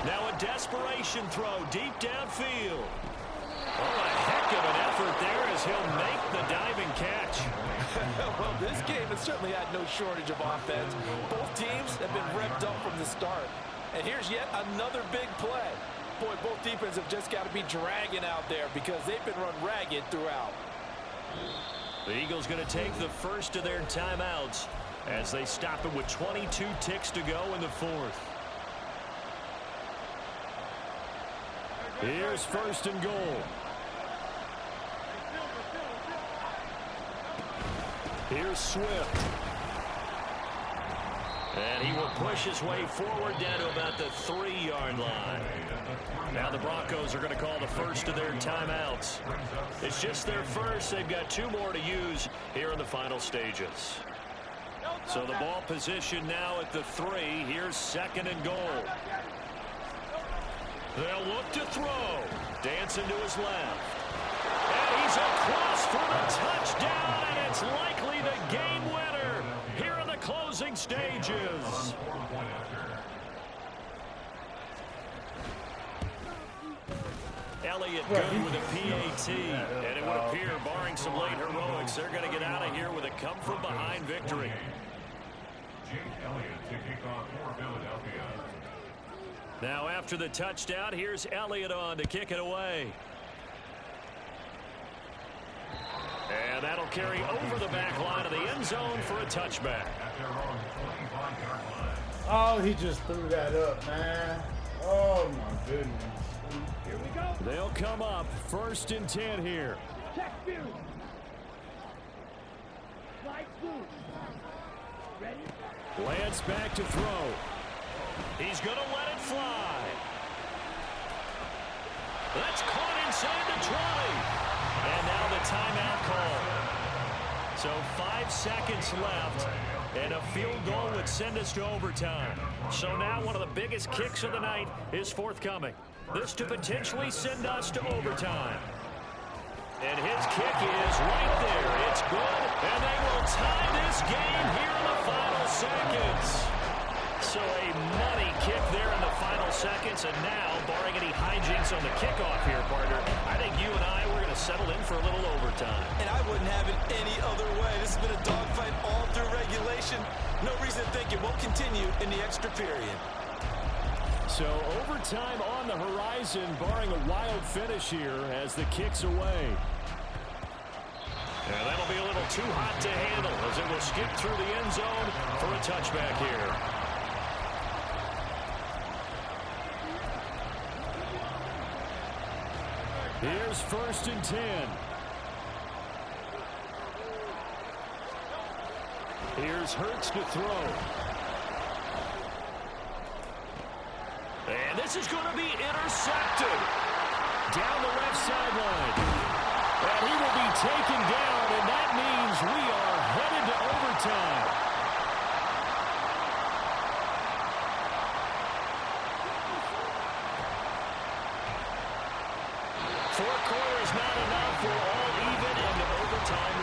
Now a desperation throw deep downfield. Oh, a heck of an effort there as he'll make the diving catch. Well, this game has certainly had no shortage of offense. Both teams have been revved up from the start. And here's yet another big play. Boy, both defenses have just got to be dragging out there because they've been run ragged throughout. The Eagles going to take the first of their timeouts as they stop it with 22 ticks to go in the fourth. Here's first and goal. Here's Swift. And he will push his way forward down to about the 3-yard line. Now the Broncos are going to call the first of their timeouts. It's just their first. They've got 2 more to use here in the final stages. So the ball position now at the 3. Here's second and goal. They'll look to throw. Dancing to his left. And he's across for the touchdown, and it's likely the game winner here in the closing stages. Elliott good with a PAT, and it would appear, barring some late heroics, they're going to get out of here with a come-from-behind victory. Now after the touchdown, here's Elliott on to kick it away. And that'll carry over the back line of the end zone for a touchback. Oh, he just threw that up, man. Oh, my goodness. Here we go. They'll come up first and 10 here. Check view. Slide through. Ready? Lance back to throw. He's going to let it fly. That's caught inside the 20. And now the timeout call. So 5 seconds left, and a field goal would send us to overtime. So now one of the biggest kicks of the night is forthcoming. This to potentially send us to overtime. And his kick is right there. It's good, and they will tie this game here in the final seconds. So a money kick there in the final seconds, and now, barring any hijinks on the kickoff here, partner, I think you and I, we're going to settle in for a little overtime. And I wouldn't have it any other way. This has been a dogfight all through regulation. No reason to think it won't continue in the extra period. So overtime on the horizon, barring a wild finish here as the kick's away. And that'll be a little too hot to handle as it will skip through the end zone for a touchback here. Here's first and 10. Here's Hurts to throw. And this is going to be intercepted. Down the left sideline. And he will be taken down, and that means we are headed to overtime. Four quarters not enough. We're all even into overtime.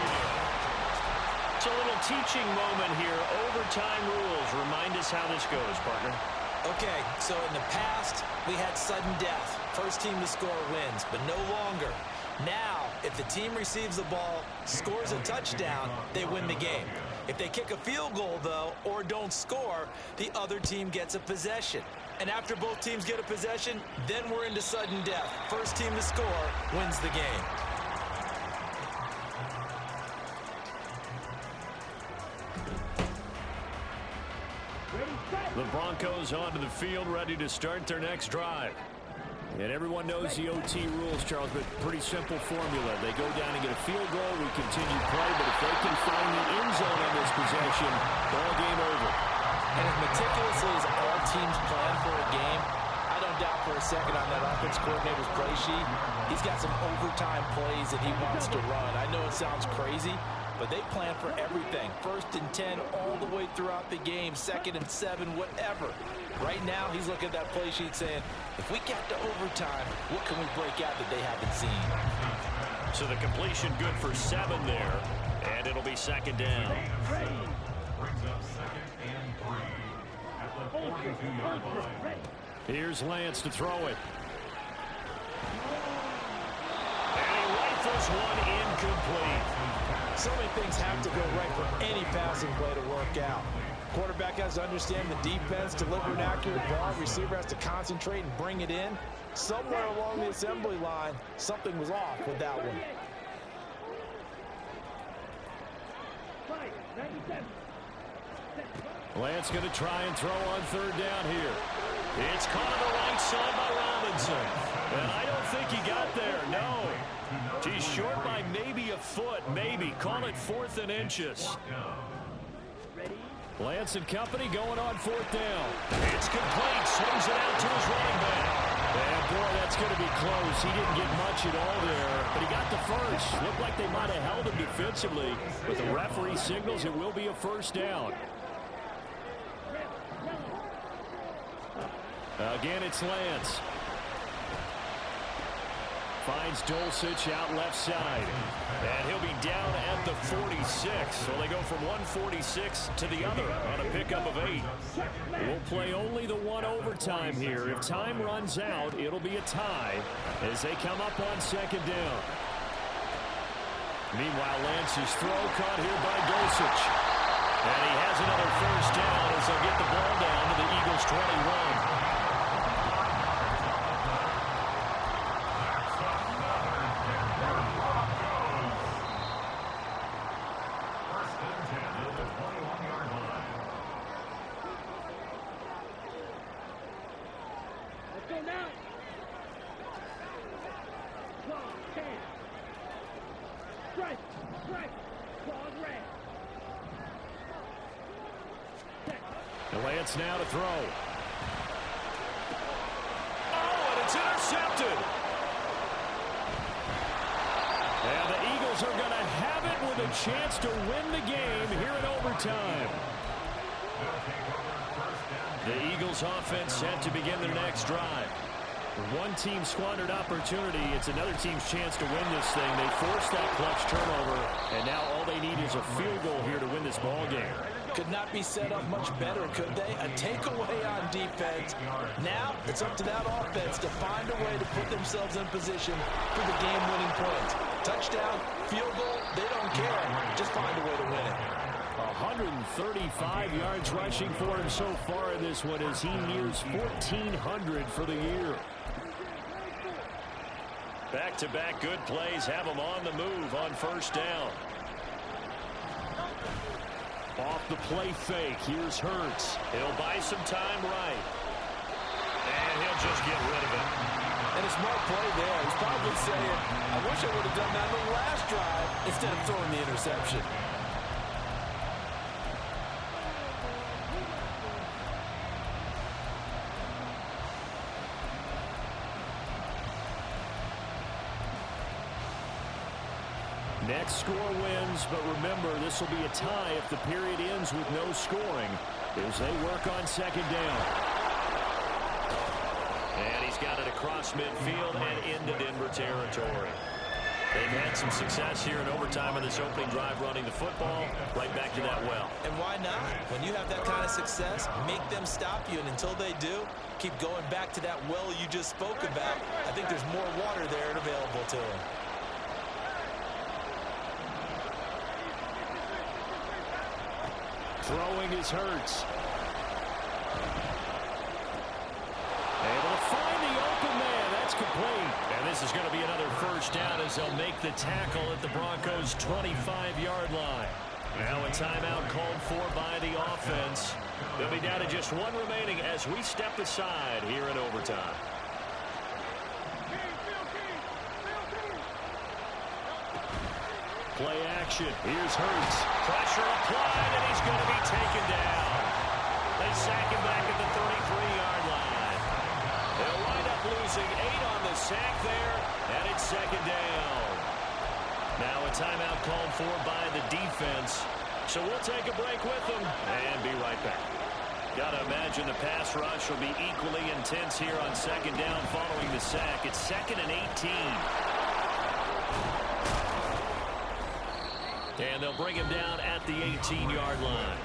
It's a little teaching moment here. Overtime rules. Remind us how this goes, partner. Okay, so in the past, we had sudden death. First team to score wins, but no longer. Now, if the team receives the ball, scores a touchdown, they win the game. If they kick a field goal, though, or don't score, the other team gets a possession. And after both teams get a possession, then we're into sudden death. First team to score wins the game. The Broncos onto the field, ready to start their next drive. And everyone knows the OT rules, Charles, but pretty simple formula. They go down and get a field goal, we continue play, but if they can find the end zone on this possession, ball game over. And as meticulously as all teams plan for a game, I don't doubt for a second on that offense coordinator's play sheet, he's got some overtime plays that he wants to run. I know it sounds crazy, but they plan for everything. 1st and 10 all the way throughout the game, 2nd and 7, whatever. Right now, he's looking at that play sheet saying, if we get to overtime, what can we break out that they haven't seen? So the completion good for 7 there, and it'll be 2nd down. Brings up 2nd and 3 at the 42-yard line. Here's Lance to throw it. And he rifles one incomplete. So many things have to go right for any passing play to work out. Quarterback has to understand the defense, deliver an accurate ball. Receiver has to concentrate and bring it in. Somewhere along the assembly line, something was off with that one. Lance going to try and throw on third down here. It's caught on the right side by Robinson. And I don't think he got there. No. He's short by maybe a foot. Maybe. Call it 4th and inches. Lance and company going on 4th down. It's complete. Swings it out to his running back. And boy, that's going to be close. He didn't get much at all there, but he got the first. Looked like they might have held him defensively, but the referee signals it will be a 1st down. Again, it's Lance. Finds Dulcich out left side. And he'll be down at the 46. So they go from 146 to the other on a pickup of 8. We'll play only the 1 overtime here. If time runs out, it'll be a tie as they come up on 2nd down. Meanwhile, Lance's throw caught here by Dulcich. And he has another 1st down as they'll get the ball down to the Eagles' 21. Lance now to throw. Oh, and it's intercepted. And the Eagles are going to have it with a chance to win the game here in overtime. The Eagles offense set to begin their next drive. One team squandered opportunity. It's another team's chance to win this thing. They forced that clutch turnover, and now all they need is a field goal here to win this ball game. Could not be set up much better, could they? A takeaway on defense. Now it's up to that offense to find a way to put themselves in position for the game-winning points. Touchdown, field goal, they don't care. Just find a way to win it. 135 yards rushing for him so far in this one as he nears 1,400 for the year. Back-to-back good plays have him on the move on 1st down. Off the play fake, here's Hurts. He'll buy some time right. And he'll just get rid of it. And a smart play there. He's probably saying, I wish I would have done that on the last drive instead of throwing the interception. Next score wins, but remember, this will be a tie if the period ends with no scoring as they work on 2nd down. And he's got it across midfield and into Denver territory. They've had some success here in overtime in this opening drive running the football. Right back to that well. And why not? When you have that kind of success, make them stop you. And until they do, keep going back to that well you just spoke about. I think there's more water there and available to them. Throwing is Hurts. Able to find the open man. That's complete. And this is going to be another 1st down as they'll make the tackle at the Broncos' 25-yard line. Now a timeout called for by the offense. They'll be down to just 1 remaining as we step aside here in overtime. Play action. Here's Hurts. Pressure applied, and he's going to be taken down. They sack him back at the 33-yard line. They'll wind up losing 8 on the sack there, and it's 2nd down. Now a timeout called for by the defense. So we'll take a break with them and be right back. Got to imagine the pass rush will be equally intense here on 2nd down following the sack. It's 2nd and 18. And they'll bring him down at the 18-yard line.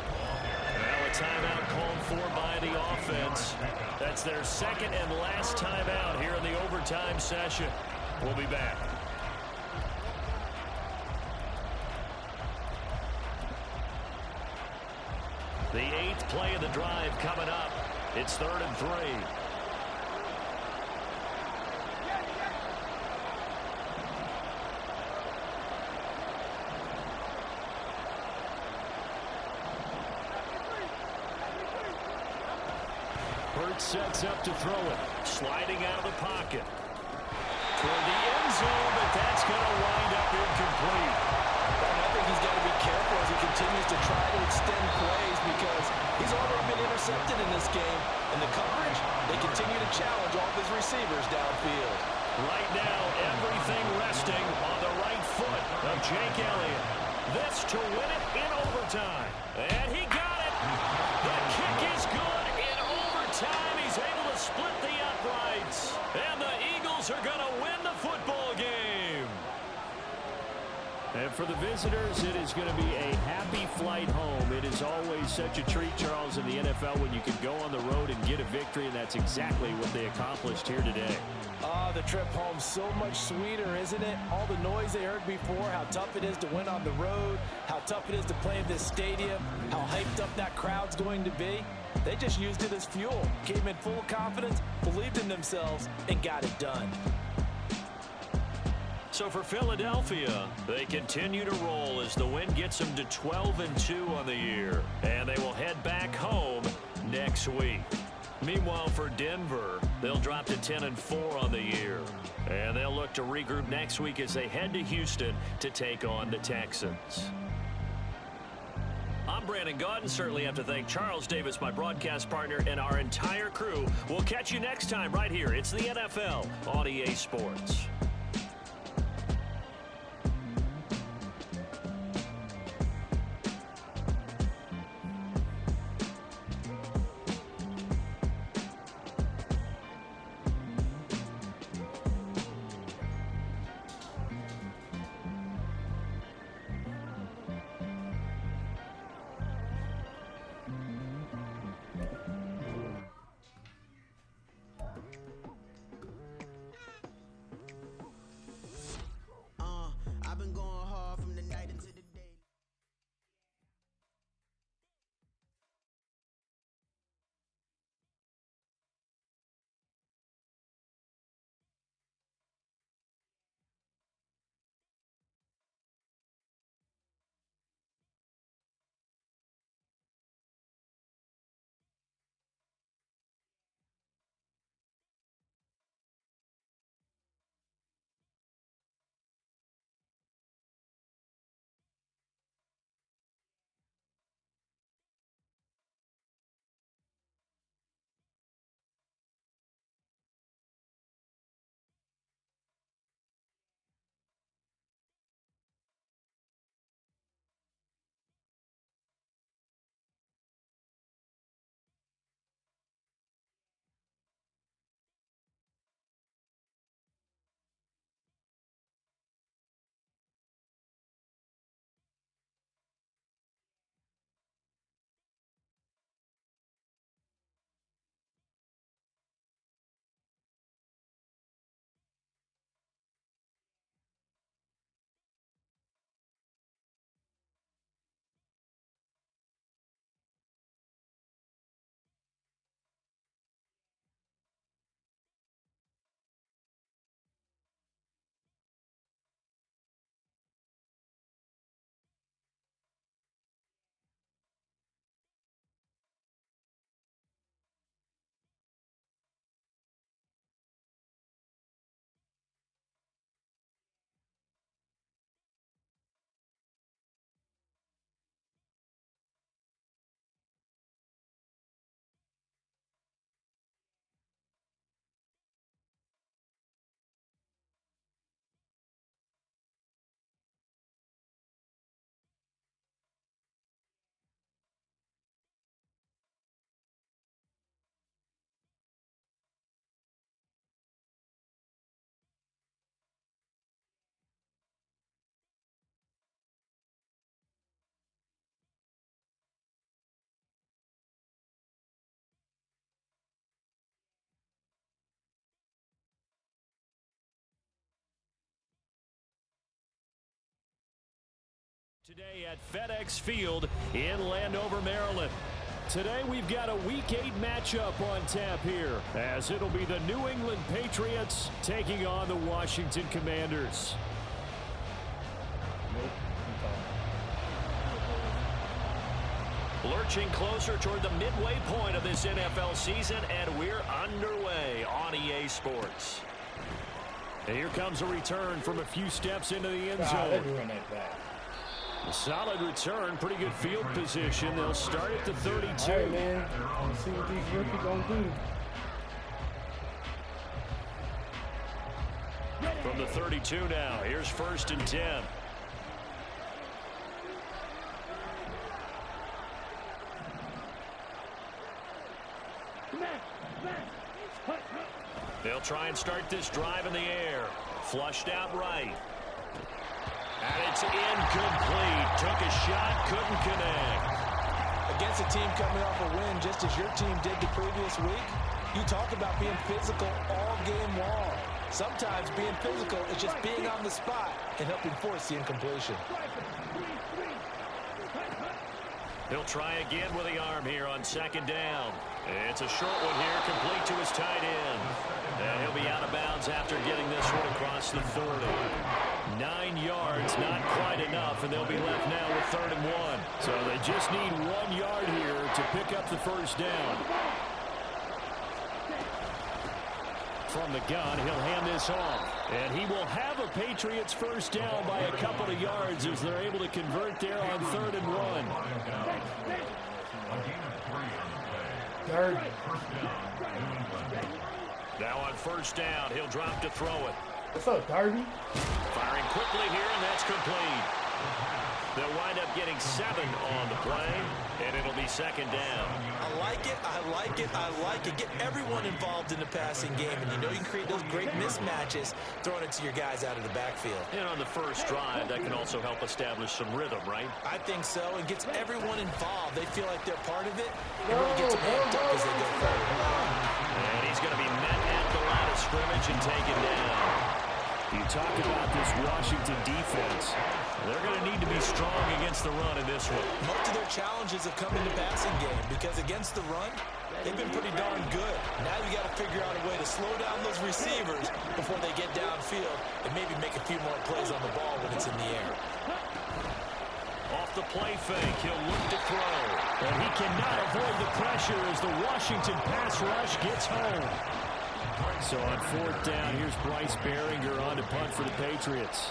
Now a timeout called for by the offense. That's their 2nd and last timeout here in the overtime session. We'll be back. The 8th play of the drive coming up. It's 3rd and 3. Burt sets up to throw it. Sliding out of the pocket. Toward the end zone, but that's going to wind up incomplete. I think he's got to be careful as he continues to try to extend plays because he's already been intercepted in this game. And the coverage, they continue to challenge all of his receivers downfield. Right now, everything resting on the right foot of Jake Elliott. This to win it in overtime. And he got it. The kick is good in overtime. He's able to split the uprights. And the Eagles are going to win the football game. And for the visitors, it is going to be a happy flight home. It is always such a treat, Charles, in the NFL when you can go on the road and get a victory, and that's exactly what they accomplished here today. The trip home so much sweeter, isn't it? All the noise they heard before, how tough it is to win on the road, how tough it is to play in this stadium, how hyped up that crowd's going to be. They just used it as fuel, came in full confidence, believed in themselves, and got it done. So for Philadelphia, they continue to roll as the win gets them to 12-2 on the year. And they will head back home next week. Meanwhile, for Denver, they'll drop to 10-4 on the year. And they'll look to regroup next week as they head to Houston to take on the Texans. I'm Brandon Gaudin. Certainly have to thank Charles Davis, my broadcast partner, and our entire crew. We'll catch you next time right here. It's the NFL on EA Sports. Today at FedEx Field in Landover, Maryland. Today we've got a Week 8 matchup on tap here, as it'll be the New England Patriots taking on the Washington Commanders. Lurching closer toward the midway point of this NFL season, and we're underway on EA Sports. And here comes a return from a few steps into the end zone. A solid return, pretty good field position. They'll start at the 32. All right, man. Let's see what these rookies gonna do. From the 32 now, here's 1st and 10. They'll try and start this drive in the air. Flushed out right. And it's incomplete. Took a shot, couldn't connect. Against a team coming off a win, just as your team did the previous week, you talk about being physical all game long. Sometimes being physical is just being on the spot and helping force the incompletion. He'll try again with the arm here on 2nd down. It's a short one here, complete to his tight end. And he'll be out of bounds after getting this one across the 30. 9 yards, not quite enough, and they'll be left now with 3rd and 1. So they just need 1 yard here to pick up the 1st down. From the gun, he'll hand this off. And he will have a Patriots 1st down by a couple of yards as they're able to convert there on 3rd and 1. Now on 1st down, he'll drop to throw it. What's up, Darby? Firing quickly here, and that's complete. They'll wind up getting 7 on the play, and it'll be 2nd down. I like it, I like it, I like it. Get everyone involved in the passing game, and you know you can create those great mismatches throwing it to your guys out of the backfield. And on the first drive, that can also help establish some rhythm, right? I think so. It gets everyone involved. They feel like they're part of it, and really gets them amped up as they go forward. And he's going to be met at the line of scrimmage and taken down. You talk about this Washington defense. They're going to need to be strong against the run in this one. Most of their challenges have come in the passing game because against the run, they've been pretty darn good. Now you got to figure out a way to slow down those receivers before they get downfield and maybe make a few more plays on the ball when it's in the air. Off the play fake, he'll look to throw. And he cannot avoid the pressure as the Washington pass rush gets home. So on 4th down, here's Bryce Behringer on to punt for the Patriots.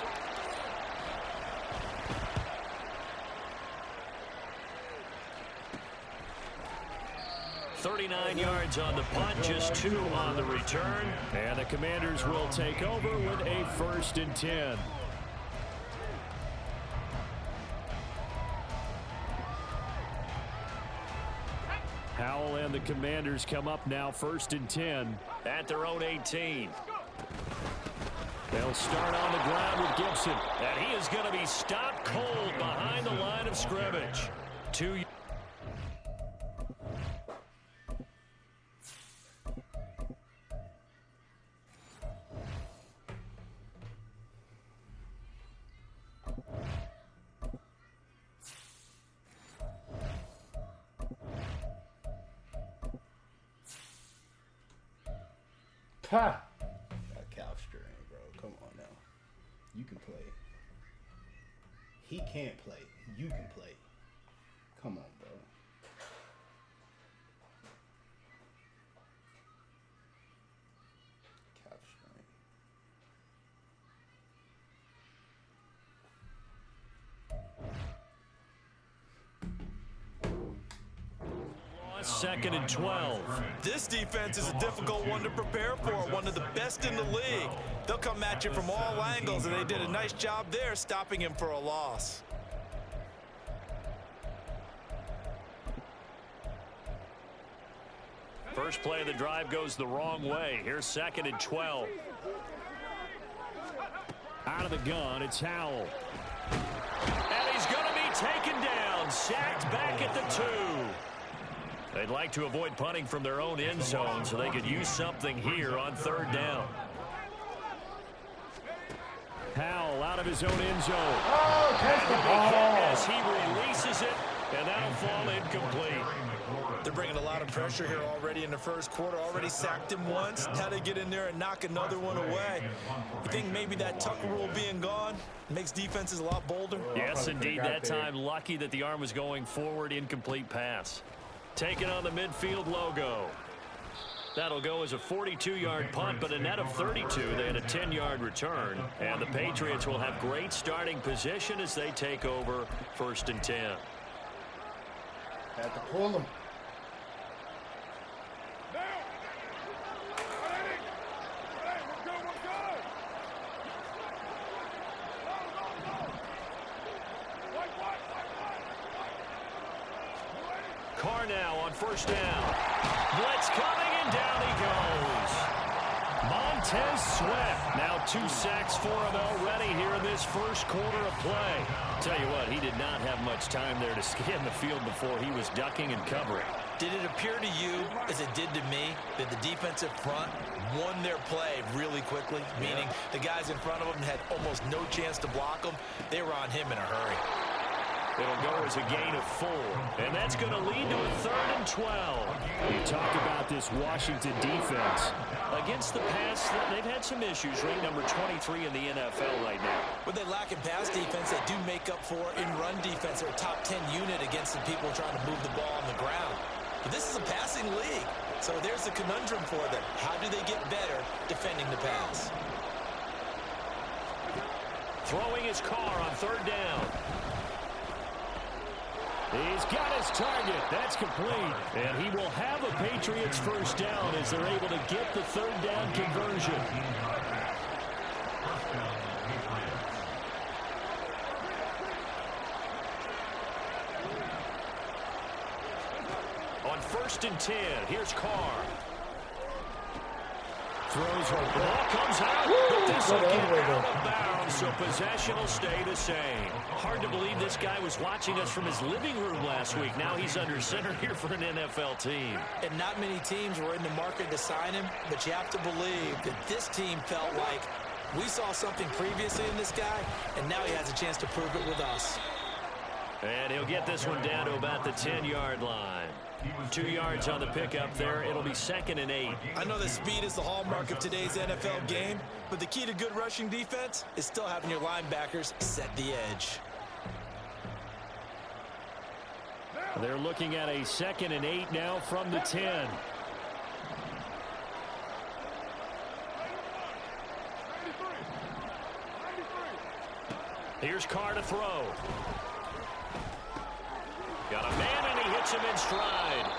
.39 yards on the punt, just 2 on the return. And the Commanders will take over with a 1st and 10. Howell and the Commanders come up now 1st and 10 at their own 18. They'll start on the ground with Gibson. And he is going to be stopped cold behind the line of scrimmage. 2 Ha! Got calf strain, bro. Come on now. You can play. He can't play. You can play. Come on, bro. Calf strain. 2nd and 12. This defense is a difficult one to prepare for, one of the best in the league. They'll come at you from all angles, and they did a nice job there stopping him for a loss. First play of the drive goes the wrong way. Here's 2nd and 12. Out of the gun, it's Howell. And he's going to be taken down, sacked back at the 2. They'd like to avoid punting from their own end zone so they could use something here on 3rd down. Howell out of his own end zone. Oh, catch the ball. As he releases it, and that'll fall incomplete. They're bringing a lot of pressure here already in the first quarter. Already sacked him once. Now they get in there and knock another one away. I think maybe that Tucker rule being gone makes defenses a lot bolder. Yes, indeed. That time, lucky that the arm was going forward. Incomplete pass. Taking on the midfield logo. That'll go as a 42-yard punt, but a net of 32. They had a 10-yard return. And the Patriots will have great starting position as they take over 1st and 10. Had to pull him. Carr now on 1st down. Blitz coming, and down he goes. Montez Sweat. Now 2 sacks for him already here in this first quarter of play. Tell you what, he did not have much time there to scan the field before he was ducking and covering. Did it appear to you, as it did to me, that the defensive front won their play really quickly? Meaning the guys in front of them had almost no chance to block them. They were on him in a hurry. It'll go as a gain of 4, and that's going to lead to a 3rd and 12. You talk about this Washington defense. Against the pass, they've had some issues. Ranked number 23 in the NFL right now. What they lack in pass defense, they do make up for in run defense. They're a top 10 unit against the people trying to move the ball on the ground. But this is a passing league, so there's a conundrum for them. How do they get better defending the pass? Throwing his Carr on 3rd down. He's got his target. That's complete. And he will have a Patriots 1st down as they're able to get the 3rd down conversion. On 1st and 10, here's Carr. Throws her ball, comes out, but this will get out of bounds, so possession will stay the same. Hard to believe this guy was watching us from his living room last week. Now he's under center here for an NFL team. And not many teams were in the market to sign him, but you have to believe that this team felt like we saw something previously in this guy, and now he has a chance to prove it with us. And he'll get this one down to about the 10-yard line. 2 yards on the pickup there. It'll be 2nd and 8. I know that speed is the hallmark of today's NFL game, but the key to good rushing defense is still having your linebackers set the edge. They're looking at a 2nd and 8 now from the 10. Here's Carr to throw. Got a man, and he hits him in stride.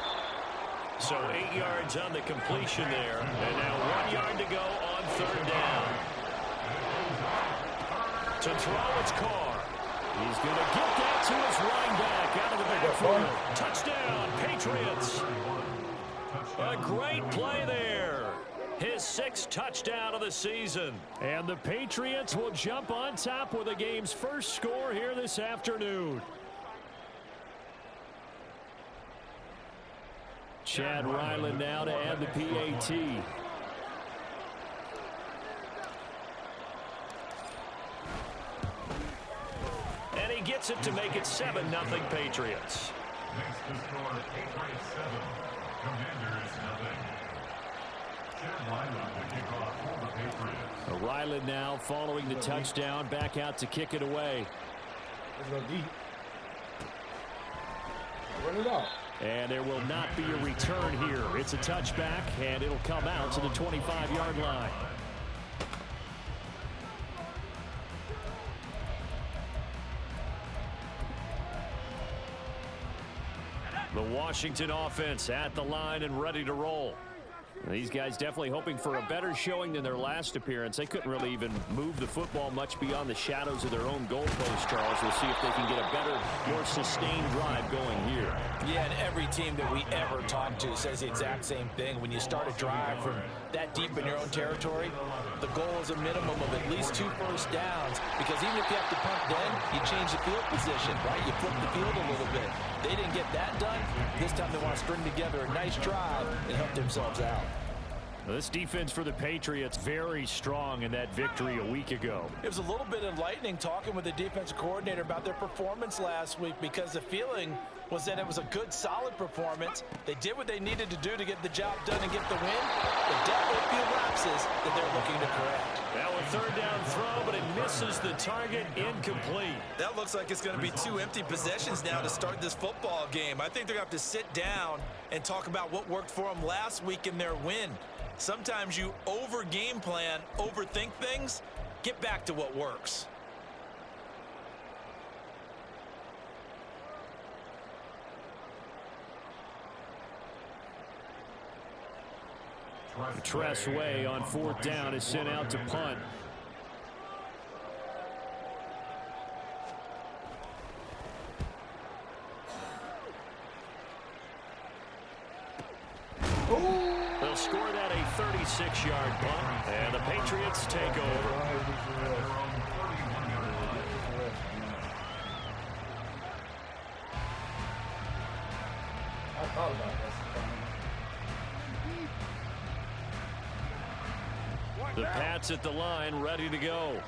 So 8 yards on the completion there. And now 1 yard to go on 3rd down. To throw, it's Carr. He's going to get that to his running back out of the backfield. Touchdown, Patriots. A great play there. His 6th touchdown of the season. And the Patriots will jump on top with the game's first score here this afternoon. Chad Ryland now to add the PAT. And he gets it to make it 7-0 Patriots. Next to score, Patriots 7, Commanders 0. Chad Ryland to kick off for the Patriots. Ryland now following the touchdown, back out to kick it away. Let's go deep. Run it out. And there will not be a return here. It's a touchback, and it'll come out to the 25-yard line. The Washington offense at the line and ready to roll. These guys definitely hoping for a better showing than their last appearance. They couldn't really even move the football much beyond the shadows of their own goalpost, Charles. We'll see if they can get a better, more sustained drive going here. Yeah, and every team that we ever talk to says the exact same thing. When you start a drive from that deep in your own territory, the goal is a minimum of at least 2 first downs, because even if you have to punt then, you change the field position, right? You flip the field a little bit. They didn't get that done. This time they want to string together a nice drive and help themselves out. This defense for the Patriots very strong in that victory a week ago. It was a little bit enlightening talking with the defensive coordinator about their performance last week, because the feeling was that it was a good, solid performance. They did what they needed to do to get the job done and get the win. But definitely a few lapses that they're looking to correct. Now a third down throw, but it misses the target, incomplete. That looks like it's going to be 2 empty possessions now to start this football game. I think they're going to have to sit down and talk about what worked for them last week in their win. Sometimes you over-game plan, overthink things. Get back to what works. Tressway on fourth down is sent out to punt. They'll score that a 36-yard punt, and the Patriots take over. I thought about this. The Pats at the line, ready to go.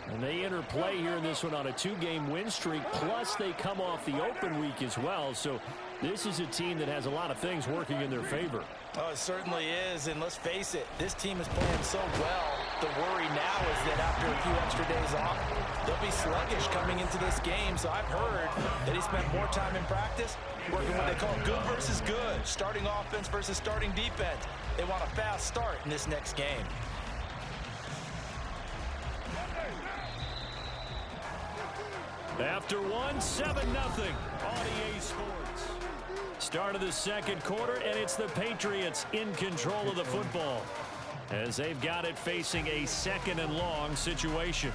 And they enter play here in this one on a 2-game win streak, plus they come off the open week as well. So this is a team that has a lot of things working in their favor. Oh, it certainly is, and let's face it, this team is playing so well. The worry now is that after a few extra days off, they'll be sluggish coming into this game. So I've heard that he spent more time in practice working what they call good versus good, starting offense versus starting defense. They want a fast start in this next game. After one, 7-0 on EA Sports. Start of the second quarter, and it's the Patriots in control of the football as they've got it facing a 2nd and long situation.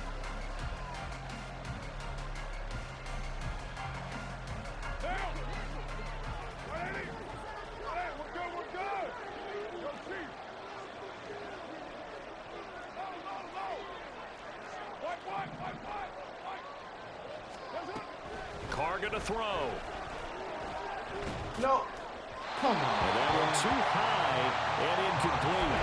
Carr to throw. No. Come on. And that one too high and incomplete.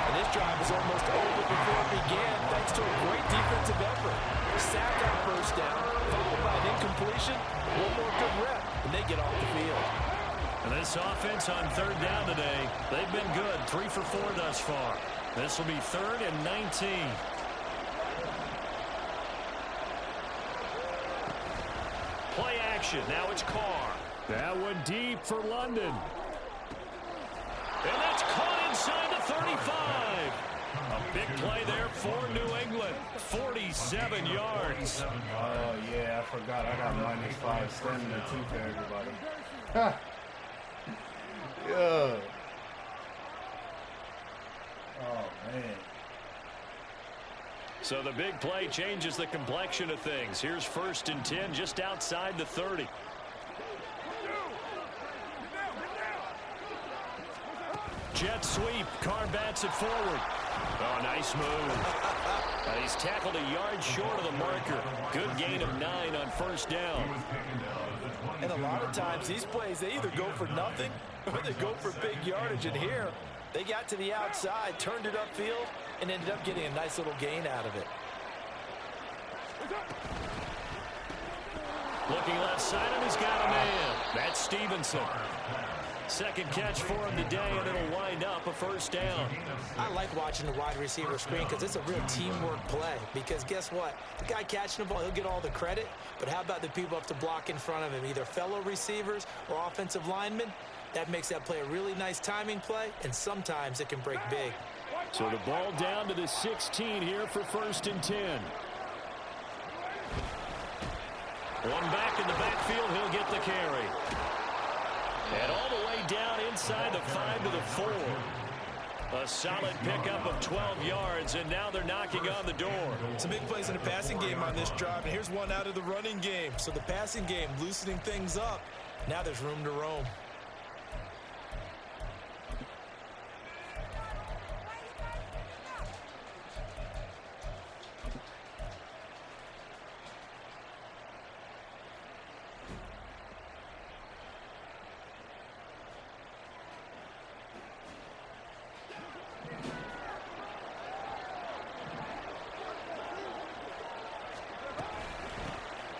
And this drive was almost over before it began thanks to a great defensive effort. Sack on first down, followed by an incompletion. One more good rep, and they get off the field. And this offense on third down today, they've been good. 3 for 4 thus far. This will be 3rd and 19. Play action. Now it's Carr. That one deep for London. And that's caught inside the 35. A big play there for New England. 47 yards. Oh, yeah, I forgot. I got -5 standing there, too, for everybody. Ha! Yeah. Oh, man. So the big play changes the complexion of things. Here's 1st and 10 just outside the 30. Jet sweep. Carr bats it forward. Oh, nice move. And he's tackled a yard short of the marker. Good gain of 9 on 1st down. And a lot of times these plays, they either go for nothing or they go for big yardage. And here, they got to the outside, turned it upfield, and ended up getting a nice little gain out of it. Looking left side, and he's got a man. That's Stevenson. Second catch for him today, and it'll wind up a 1st down. I like watching the wide receiver screen because it's a real teamwork play. Because guess what? The guy catching the ball, he'll get all the credit. But how about the people up to block in front of him, either fellow receivers or offensive linemen? That makes that play a really nice timing play, and sometimes it can break big. So the ball down to the 16 here for 1st and 10. One back in the backfield, he'll get the carry. And all the way down inside the 5 to the 4. A solid pickup of 12 yards, and now they're knocking on the door. Some big plays in the passing game on this drive, and here's one out of the running game. So the passing game loosening things up. Now there's room to roam.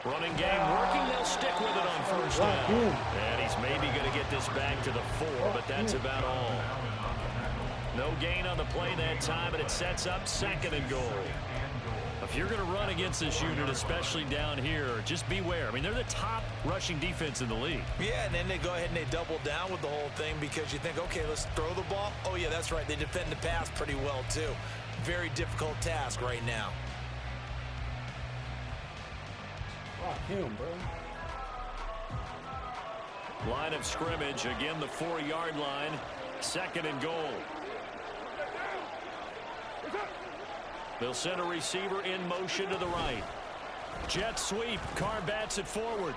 Running game working. They'll stick with it on first down. And he's maybe going to get this back to the 4, but that's about all. No gain on the play that time, and it sets up 2nd and goal. If you're going to run against this unit, especially down here, just beware. I mean, they're the top rushing defense in the league. Yeah, and then they go ahead and they double down with the whole thing because you think, okay, let's throw the ball. Oh, yeah, that's right. They defend the pass pretty well, too. Very difficult task right now. Fuck him, bro. Line of scrimmage, again, the 4-yard line. 2nd and goal. They'll send a receiver in motion to the right. Jet sweep. Carr bats it forward.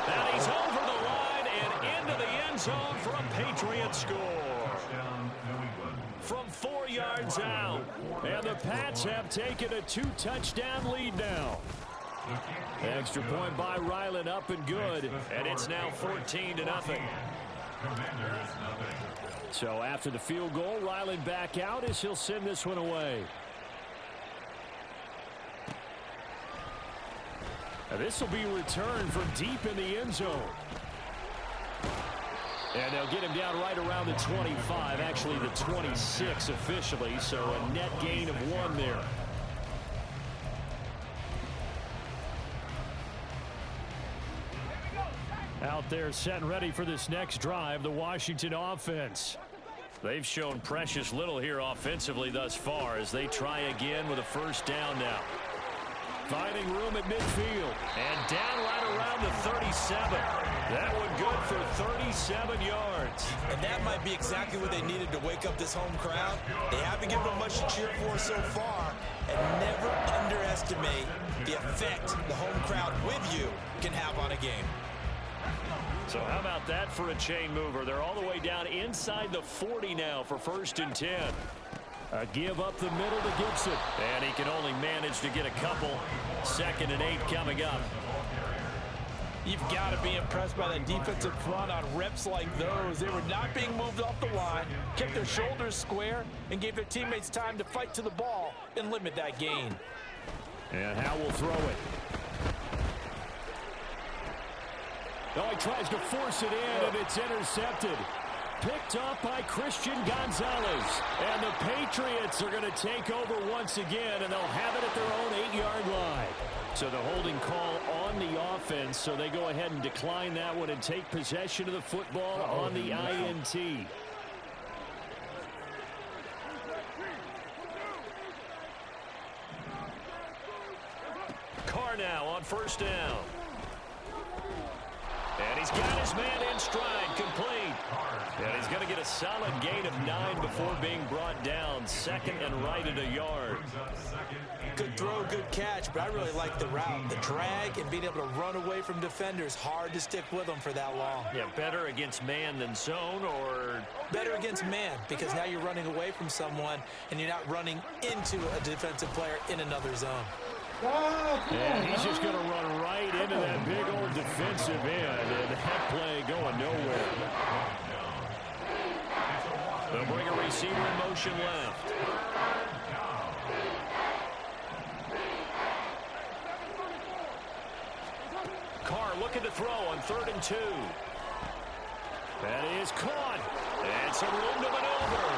And he's over the line and into the end zone for a Patriots score. From 4 yards out. And the Pats have taken a 2-touchdown lead now. Extra point by Ryland, up and good. And it's now 14-0. So after the field goal, Ryland back out as he'll send this one away. Now this will be returned from deep in the end zone. And they'll get him down right around the 25, actually the 26 officially, so a net gain of 1 there. Out there set and ready for this next drive, the Washington offense. They've shown precious little here offensively thus far as they try again with a first down now. Finding room at midfield and down right around the 37. That one good for 37 yards. And that might be exactly what they needed to wake up this home crowd. They haven't given them much to cheer for so far. And never underestimate the effect the home crowd with you can have on a game. So how about that for a chain mover? They're all the way down inside the 40 now for 1st and 10. A give up the middle to Gibson. And he can only manage to get a couple. 2nd and 8 coming up. You've got to be impressed by that defensive front on reps like those. They were not being moved off the line, kept their shoulders square, and gave their teammates time to fight to the ball and limit that gain. And Howe will throw it. Oh, he tries to force it in, and it's intercepted. Picked up by Christian Gonzalez. And the Patriots are going to take over once again, and they'll have it at their own 8-yard line. So the holding call on the offense, so they go ahead and decline that one and take possession of the football on the INT. Carr now on first down. And he's got his man in stride, complete. And he's going to get a solid gain of 9 before being brought down. 2nd and right at a yard. Good throw, good catch, but I really like the route. The drag and being able to run away from defenders. Hard to stick with them for that long. Yeah, better against man than zone, or? Better against man, because now you're running away from someone and you're not running into a defensive player in another zone. And he's just going to run right into that big old defensive end, and that play going nowhere. They'll bring a receiver in motion left. Carr looking to throw on 3rd and 2. That is caught. And some room to maneuver.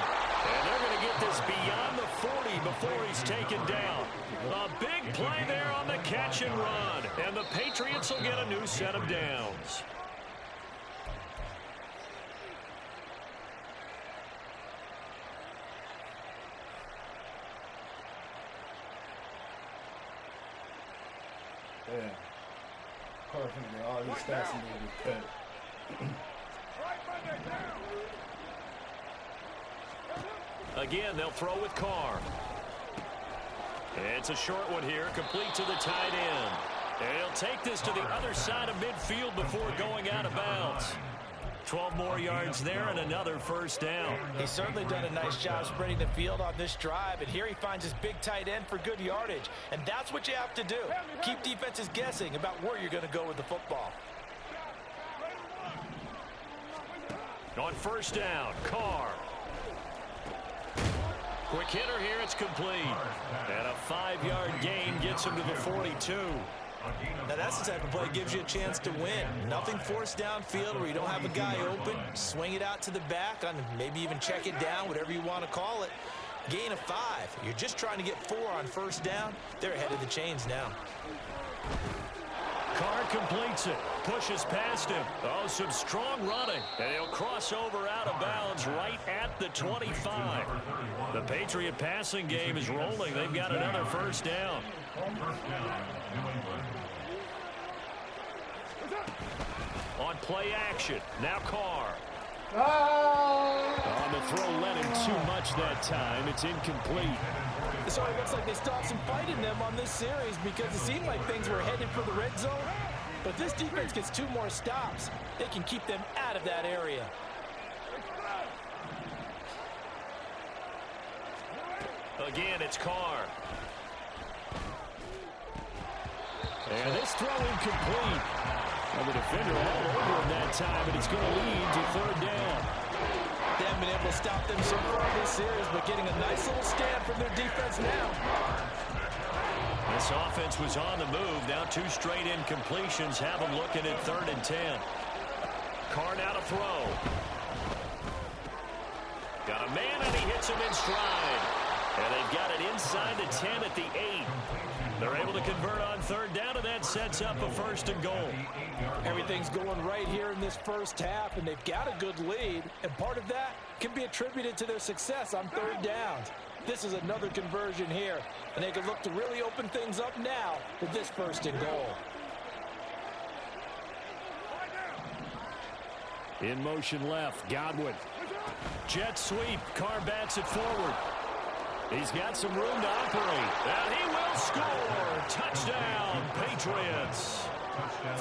And they're going to get this beyond the 40 before he's taken down. A big play there on the catch and run. And the Patriots will get a new set of downs. Yeah. Carr finna get all these stats and be able to cut. Again, they'll throw with Carr. It's a short one here, complete to the tight end. And he'll take this to the other side of midfield before going out of bounds. 12 more yards there and another first down. He's certainly done a nice job spreading the field on this drive, and here he finds his big tight end for good yardage. And that's what you have to do. Keep defenses guessing about where you're going to go with the football. On first down, Carr. Quick hitter here, it's complete. And a 5-yard gain gets him to the 42. Now that's the type of play that gives you a chance to win. Nothing forced downfield where you don't have a guy open. Swing it out to the back, on maybe even check it down, whatever you want to call it. Gain of 5. You're just trying to get 4 on first down. They're ahead of the chains now. Carr completes it, pushes past him. Oh, some strong running. And he'll cross over out of bounds right at the 25. The Patriot passing game is rolling. They've got another first down. On play action, now Carr. On the throw, led him too much that time. It's incomplete. So it looks like they stopped some fight in them on this series because it seemed like things were headed for the red zone. But this defense gets 2 more stops. They can keep them out of that area. Again, it's Carr. And this throw incomplete. And the defender all over him that time, and it's going to lead to third down. They haven't been able to stop them so far this series, but getting a nice little stand from their defense now. This offense was on the move. Now 2 straight incompletions have them looking at 3rd and 10. Carr now to throw. Got a man, and he hits him in stride. And they've got it inside the 10 at the 8. They're able to convert on 3rd down, and that sets up a 1st and goal. Everything's going right here in this first half, and they've got a good lead. And part of that can be attributed to their success on 3rd downs. This is another conversion here, and they can look to really open things up now with this 1st and goal. In motion left, Godwin. Jet sweep, Carr bats it forward. He's got some room to operate, and he will score. Touchdown, Patriots.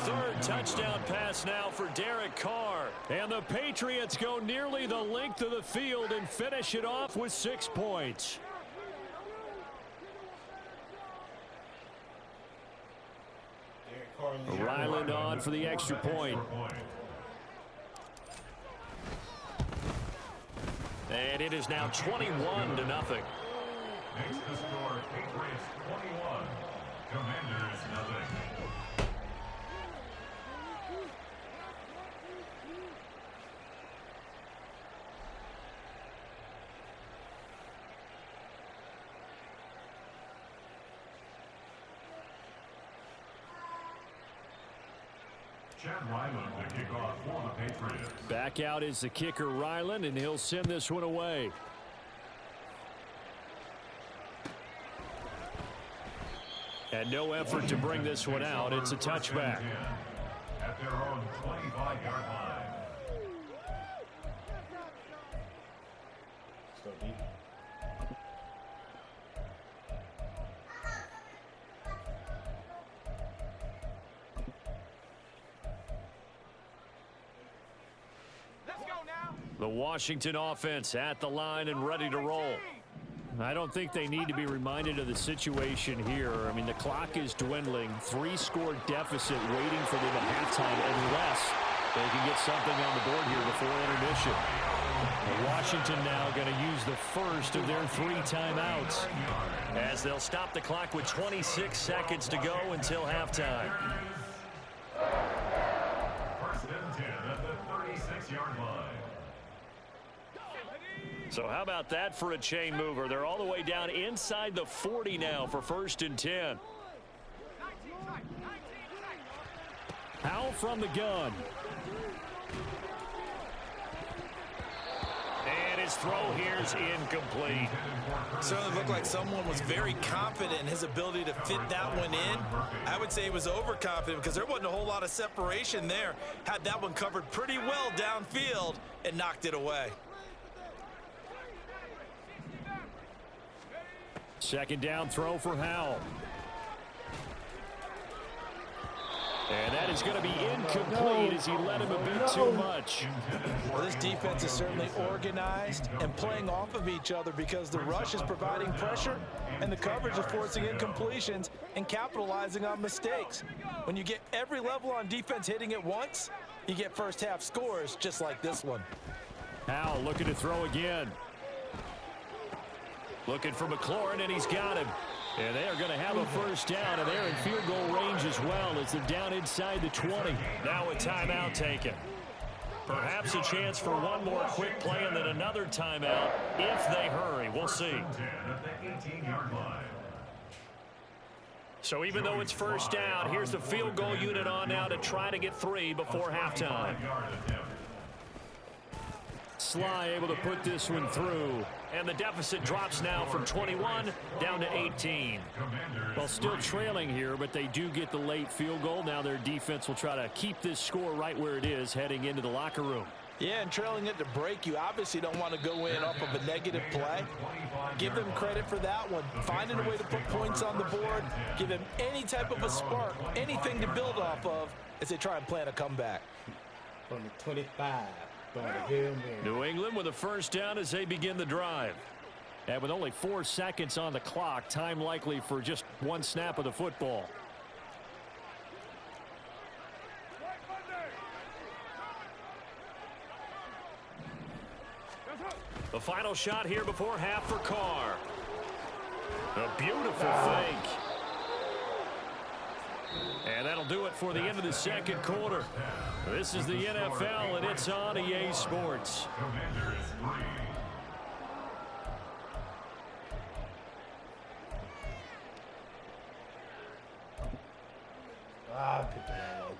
3rd touchdown pass now for Derek Carr. And the Patriots go nearly the length of the field and finish it off with 6 points. Ryland on for the extra point. And it is now 21-0. Makes the score Patriots 21, Commanders nothing. Chad Ryland to kick off for the Patriots. Back out is the kicker Ryland, and he'll send this one away. And no effort to bring this one out. It's a touchback. At their own 25-yard line. So deep. The Washington offense at the line and ready to roll. I don't think they need to be reminded of the situation here. I mean, the clock is dwindling. 3-score deficit waiting for them at halftime unless they can get something on the board here before intermission. Washington now going to use the first of their 3 timeouts as they'll stop the clock with 26 seconds to go until halftime. 1st and 10 at the 36-yard line. So how about that for a chain mover? They're all the way down inside the 40 now for 1st and 10. Howell from the gun. And his throw here's incomplete. Certainly looked like someone was very confident in his ability to fit that one in. I would say he was overconfident because there wasn't a whole lot of separation there. Had that one covered pretty well downfield and knocked it away. 2nd down throw for Howell. And that is going to be incomplete as he let him a bit too much. Well, this defense is certainly organized and playing off of each other because the rush is providing pressure and the coverage is forcing incompletions and capitalizing on mistakes. When you get every level on defense hitting at once, you get first half scores just like this one. Howell looking to throw again. Looking for McLaurin, and he's got him. And they are going to have a first down, and they're in field goal range as well as they're down inside the 20. Now a timeout taken. Perhaps a chance for one more quick play and then another timeout if they hurry. We'll see. So even though it's first down, here's the field goal unit on now to try to get 3 before halftime. Sly able to put this one through. And the deficit drops now from 21 down to 18. Well, still trailing here, but they do get the late field goal. Now their defense will try to keep this score right where it is heading into the locker room. Yeah, and trailing it to break, you obviously don't want to go in off of a negative play. Give them credit for that one. Finding a way to put points on the board. Give them any type of a spark, anything to build off of as they try and plan a comeback. From the 25. New England with a first down as they begin the drive. And with only 4 seconds on the clock, time likely for just one snap of the football. The final shot here before half for Carr. A beautiful fake. And that'll do it for the end of the second quarter. This is the NFL, and it's on EA Sports. Good ball.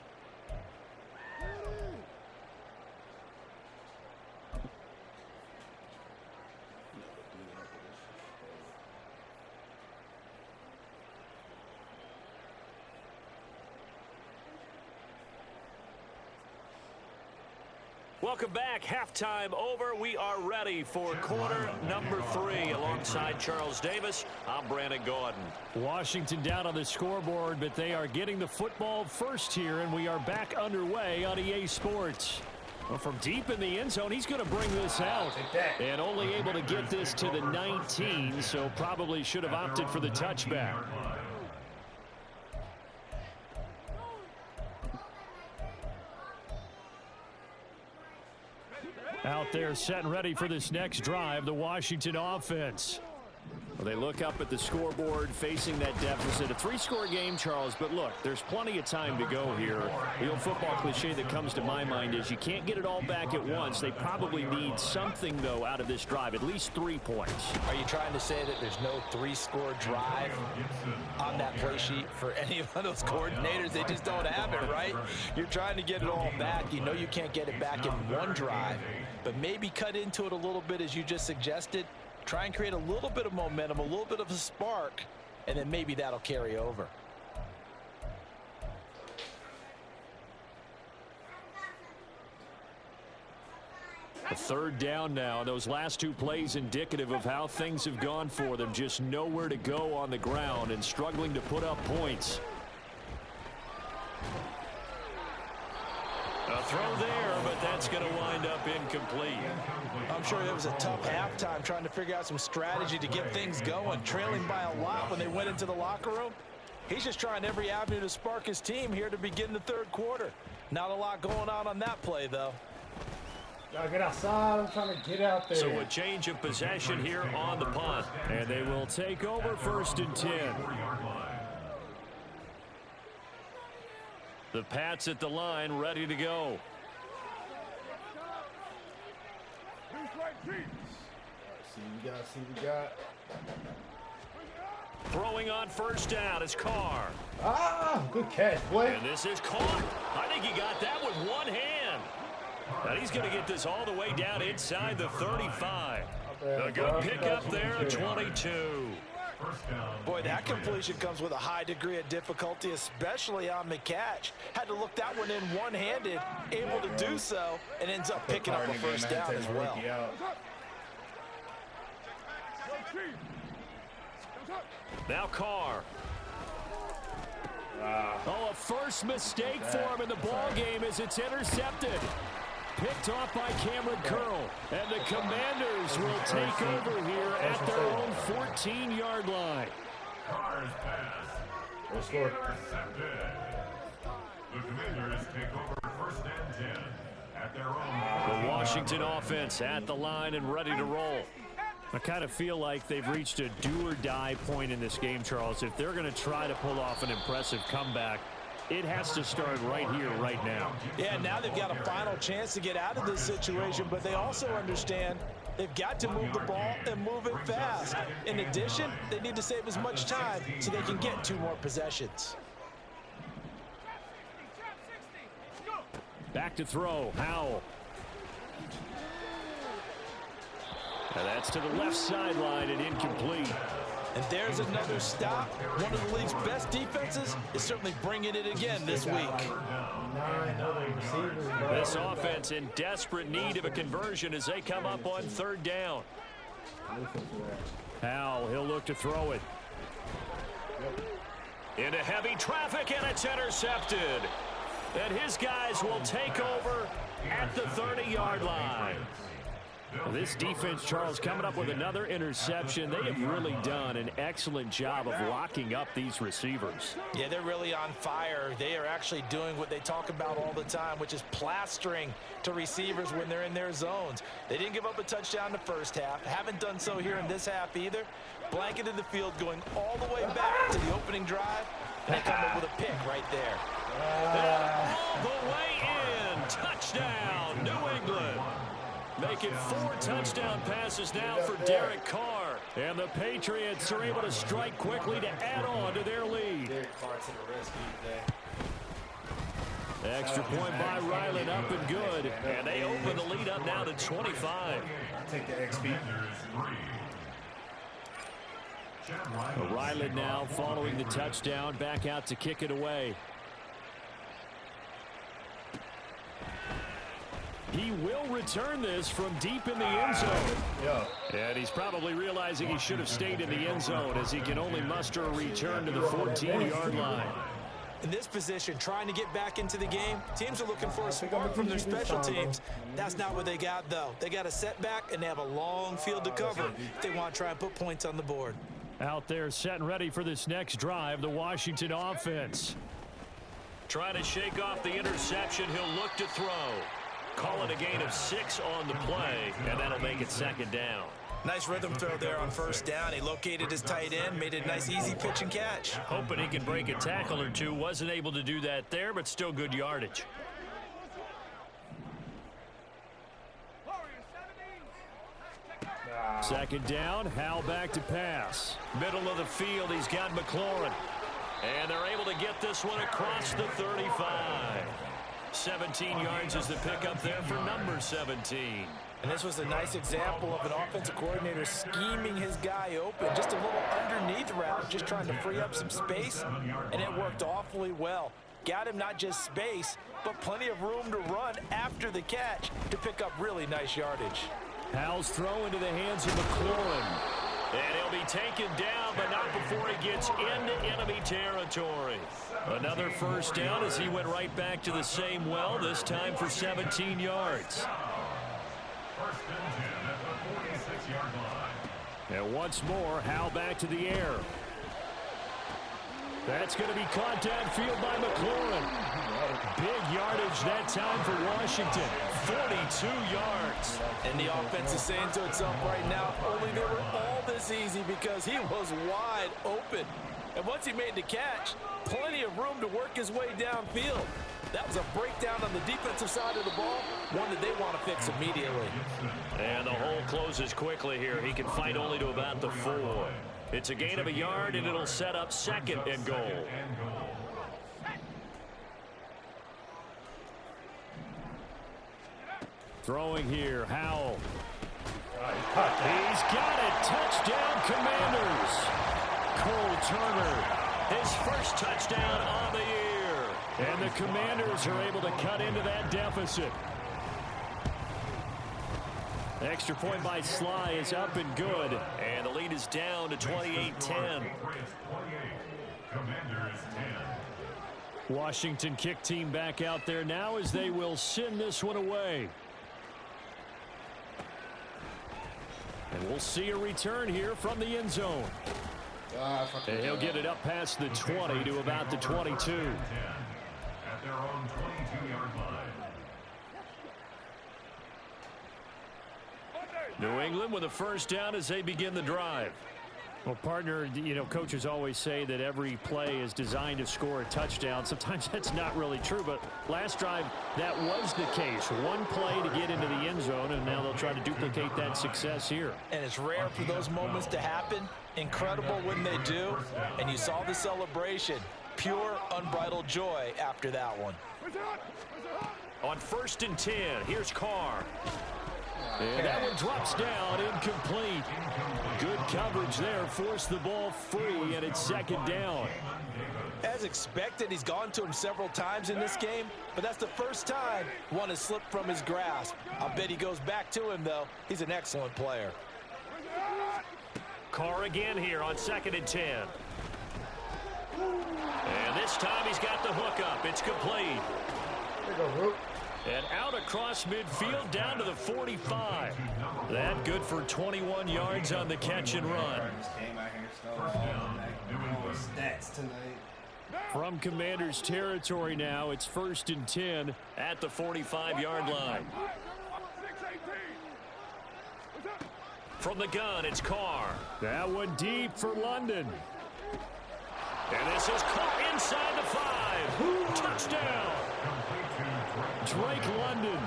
Welcome back. Halftime over. We are ready for quarter number 3. Alongside Charles Davis, I'm Brandon Gordon. Washington down on the scoreboard, but they are getting the football first here, and we are back underway on EA Sports. Well, from deep in the end zone, he's going to bring this out. And only able to get this to the 19, so probably should have opted for the touchback. Out there set and ready for this next drive, the Washington offense. Well, they look up at the scoreboard facing that deficit. A 3-score game, Charles, but look, there's plenty of time to go here. The old football cliche that comes to my mind is you can't get it all back at once. They probably need something, though, out of this drive, at least 3 points. Are you trying to say that there's no 3-score drive on that play sheet for any of those coordinators? They just don't have it, right? You're trying to get it all back. You know you can't get it back in one drive, but maybe cut into it a little bit as you just suggested. Try and create a little bit of momentum, a little bit of a spark, and then maybe that'll carry over. A third down now. Those last 2 plays indicative of how things have gone for them. Just nowhere to go on the ground and struggling to put up points. A throw there, but that's going to wind up incomplete. I'm sure it was a tough halftime trying to figure out some strategy to get things going, trailing by a lot when they went into the locker room. He's just trying every avenue to spark his team here to begin the third quarter. Not a lot going on that play, though. Gotta get outside. I'm trying to get out there. So a change of possession here on the punt. And they will take over 1st and 10. The Pats at the line, ready to go. See what we got. Throwing on first down is Carr. Good catch, boy. And this is caught. I think he got that with one hand. And he's going to get this all the way down inside the 35. A good pickup there at 22. Boy, that completion comes with a high degree of difficulty, especially on the catch. Had to look that one in one-handed, able to do so, and ends up picking up a first down as well. Now Carr. Oh, a first mistake for him in the ball game as it's intercepted. Picked off by Cameron Curl. And the Commanders will take over here at their own 14-yard line. Carr's pass. We'll score. Intercepted. The Commanders take over 1st and 10 at their own. The Washington offense at the line and ready to roll. I kind of feel like they've reached a do-or-die point in this game, Charles. If they're going to try to pull off an impressive comeback, it has to start right here, right now. Yeah, now they've got a final chance to get out of this situation, but they also understand they've got to move the ball and move it fast. In addition, they need to save as much time so they can get 2 more possessions. Back to throw, Howell. And that's to the left sideline and incomplete. And there's another stop. One of the league's best defenses is certainly bringing it again this week. This offense in desperate need of a conversion as they come up on 3rd down. Howell, he'll look to throw it. Into heavy traffic, and it's intercepted. And his guys will take over at the 30-yard line. This defense, Charles, coming up with another interception. They have really done an excellent job of locking up these receivers. Yeah, they're really on fire. They are actually doing what they talk about all the time, which is plastering to receivers when they're in their zones. They didn't give up a touchdown in the first half. Haven't done so here in this half either. Blanketed the field going all the way back to the opening drive. And they come up with a pick right there. All the way in. Touchdown, New England. Making 4 touchdown passes now for Derek Carr. And the Patriots are able to strike quickly to add on to their lead. Extra point by Ryland, up and good. And they open the lead up now to 25. Take the XP. Ryland now following the touchdown, back out to kick it away. He will return this from deep in the end zone. And he's probably realizing he should have stayed in the end zone as he can only muster a return to the 14-yard line. In this position, trying to get back into the game, teams are looking for a spark from their special teams. That's not what they got, though. They got a setback, and they have a long field to cover if they want to try and put points on the board. Out there set and ready for this next drive, the Washington offense. Trying to shake off the interception, he'll look to throw. Call it a gain of 6 on the play, and that'll make it 2nd down. Nice rhythm throw there on 1st down. He located his tight end, made a nice easy pitch and catch. Hoping he can break a tackle or two. Wasn't able to do that there, but still good yardage. Second down, Howell back to pass. Middle of the field, he's got McLaurin. And they're able to get this one across the 35. 17 yards is the pickup there for number 17. And this was a nice example of an offensive coordinator scheming his guy open. Just a little underneath route, just trying to free up some space, and it worked awfully well. Got him not just space, but plenty of room to run after the catch to pick up really nice yardage. Howell's throw into the hands of McLaurin. And he'll be taken down, but not before he gets into enemy territory. Another 1st down as he went right back to the same well, this time for 17 yards. 1st and 10 at the 46-yard line. And once more, Howell back to the air. That's going to be caught downfield by McLaurin. Big yardage that time for Washington. 42 yards. And the offense is saying to itself right now, only they were all this easy because he was wide open. And once he made the catch, plenty of room to work his way downfield. That was a breakdown on the defensive side of the ball, one that they want to fix immediately. And the hole closes quickly here. He can fight only to about the 4. It's a gain of a yard, and it'll set up 2nd and goal. Throwing here, Howell. He's got it. Touchdown, Commanders. Cole Turner, his first touchdown on the year. And the Commanders are able to cut into that deficit. Extra point by Sly is up and good. And the lead is down to 28-10. Washington kick team back out there now as they will send this one away. And we'll see a return here from the end zone. And he'll get it up past the 20 to about the 22. At their own 22-yard line. New England with a first down as they begin the drive. Well, partner, coaches always say that every play is designed to score a touchdown. Sometimes that's not really true, but last drive, that was the case. One play to get into the end zone, and now they'll try to duplicate that success here. And it's rare for those moments to happen. Incredible when they do. And you saw the celebration. Pure, unbridled joy after that one. On 1st and 10, here's Carr. And that one drops down, incomplete. Good coverage there, forced the ball free, and it's 2nd down. As expected, he's gone to him several times in this game, but that's the first time one has slipped from his grasp. I'll bet he goes back to him, though. He's an excellent player. Carr again here on 2nd and 10. And this time he's got the hook up. It's complete. And out across midfield down to the 45. That good for 21 yards on the catch and run. From Commanders territory now, it's 1st and 10 at the 45-yard line. From the gun, it's Carr. That one deep for London. And this is caught inside the 5. Touchdown. Drake London,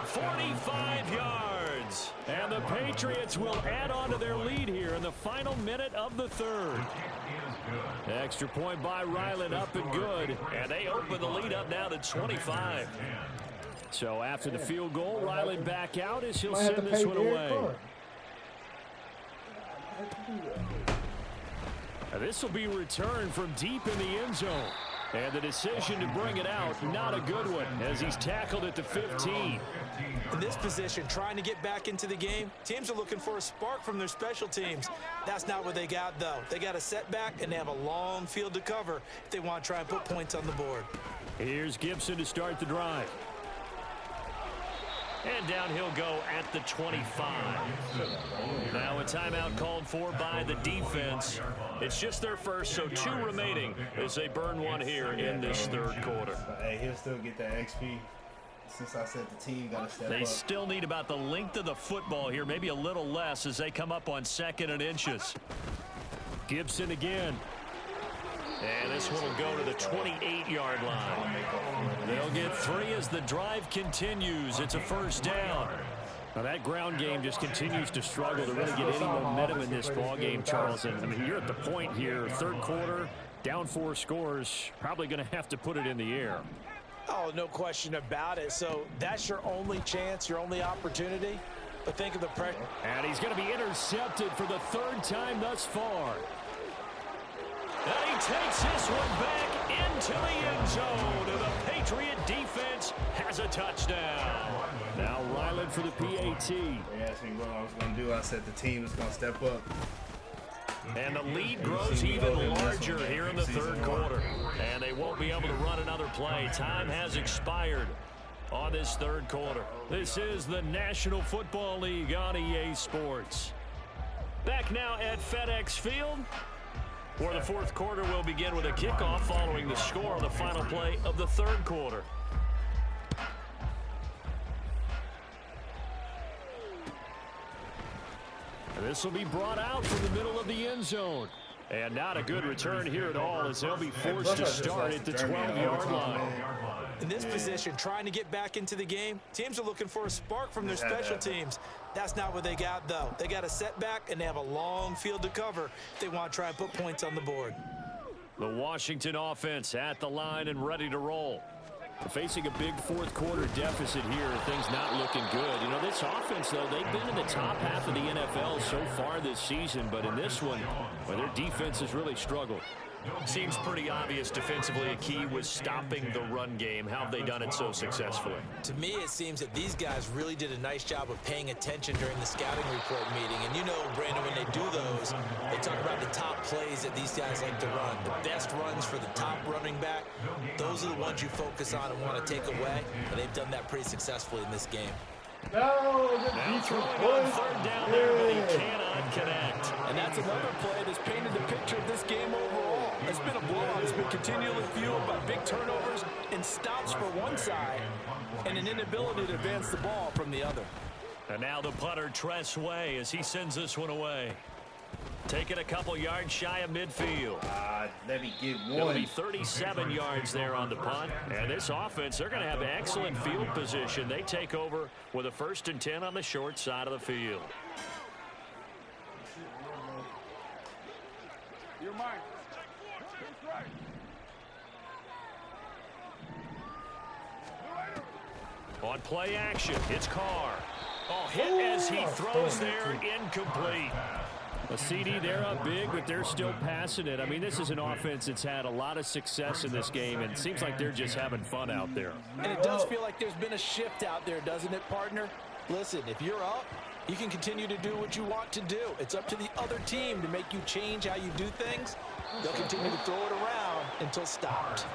45 yards. And the Patriots will add on to their lead here in the final minute of the 3rd. Extra point by Ryland, up and good. And they open the lead up now to 25. So after the field goal, Ryland back out as he'll send this one away. This will be returned from deep in the end zone. And the decision to bring it out, not a good one, as he's tackled at the 15. In this position, trying to get back into the game, teams are looking for a spark from their special teams. That's not what they got, though. They got a setback, and they have a long field to cover if they want to try and put points on the board. Here's Gibson to start the drive. And down he'll go at the 25. Now a timeout called for by the defense. It's just their first, so 2 remaining as they burn one here in this 3rd quarter. Hey, he'll still get that XP. Since I said the team got to step up. They still need about the length of the football here, maybe a little less as they come up on 2nd and inches. Gibson again. And this one will go to the 28-yard line. They'll get 3 as the drive continues. It's a first down. Now that ground game just continues to struggle to really get any momentum in this ball game, Charles. And I mean, you're at the point here, 3rd quarter, down 4 scores, probably going to have to put it in the air. Oh, no question about it. So that's your only chance, your only opportunity. But think of the pressure. And he's going to be intercepted for the 3rd time thus far. And he takes this one back into the end zone. And the Patriot defense has a touchdown. Now Ryland for the PAT. They asked me what I was going to do. I said the team is going to step up. And the lead grows even larger here in the 3rd quarter. And they won't be able to run another play. Time has expired on this 3rd quarter. This is the National Football League on EA Sports. Back now at FedEx Field, where the 4th quarter will begin with a kickoff following the score on the final play of the 3rd quarter. And this will be brought out from the middle of the end zone. And not a good return here at all as they'll be forced to start at the 12-yard line. In this position, trying to get back into the game, teams are looking for a spark from their special teams. That's not what they got, though. They got a setback, and they have a long field to cover if they want to try and put points on the board. The Washington offense at the line and ready to roll. Facing a big 4th quarter deficit here, things not looking good. You know, this offense, though, they've been in the top half of the NFL so far this season, but in this one, well, their defense has really struggled. Seems pretty obvious defensively a key was stopping the run game. How have they done it so successfully? To me, it seems that these guys really did a nice job of paying attention during the scouting report meeting. And you know, Brandon, when they do those, they talk about the top plays that these guys like to run. The best runs for the top running back, those are the ones you focus on and want to take away. And they've done that pretty successfully in this game. No, now throwing on 3rd down there, but he cannot connect. And that's another play that's painted the picture of this game overall. It's been a blowout. It's been continually fueled by big turnovers and stops for one side and an inability to advance the ball from the other. And now the punter, Tress Way, as he sends this one away. Taking a couple yards shy of midfield. Let me get one. It'll be 37 yards there on the punt. And this offense, they're going to have excellent field position. They take over with a 1st and 10 on the short side of the field. You're mine. That's right. On play action, it's Carr. Oh, hit as he throws there, incomplete. A CD, they're up big, but they're still passing it. I mean, this is an offense that's had a lot of success in this game, and it seems like they're just having fun out there. And it does feel like there's been a shift out there, doesn't it, partner? Listen, if you're up, you can continue to do what you want to do. It's up to the other team to make you change how you do things. They'll continue to throw it around until stopped.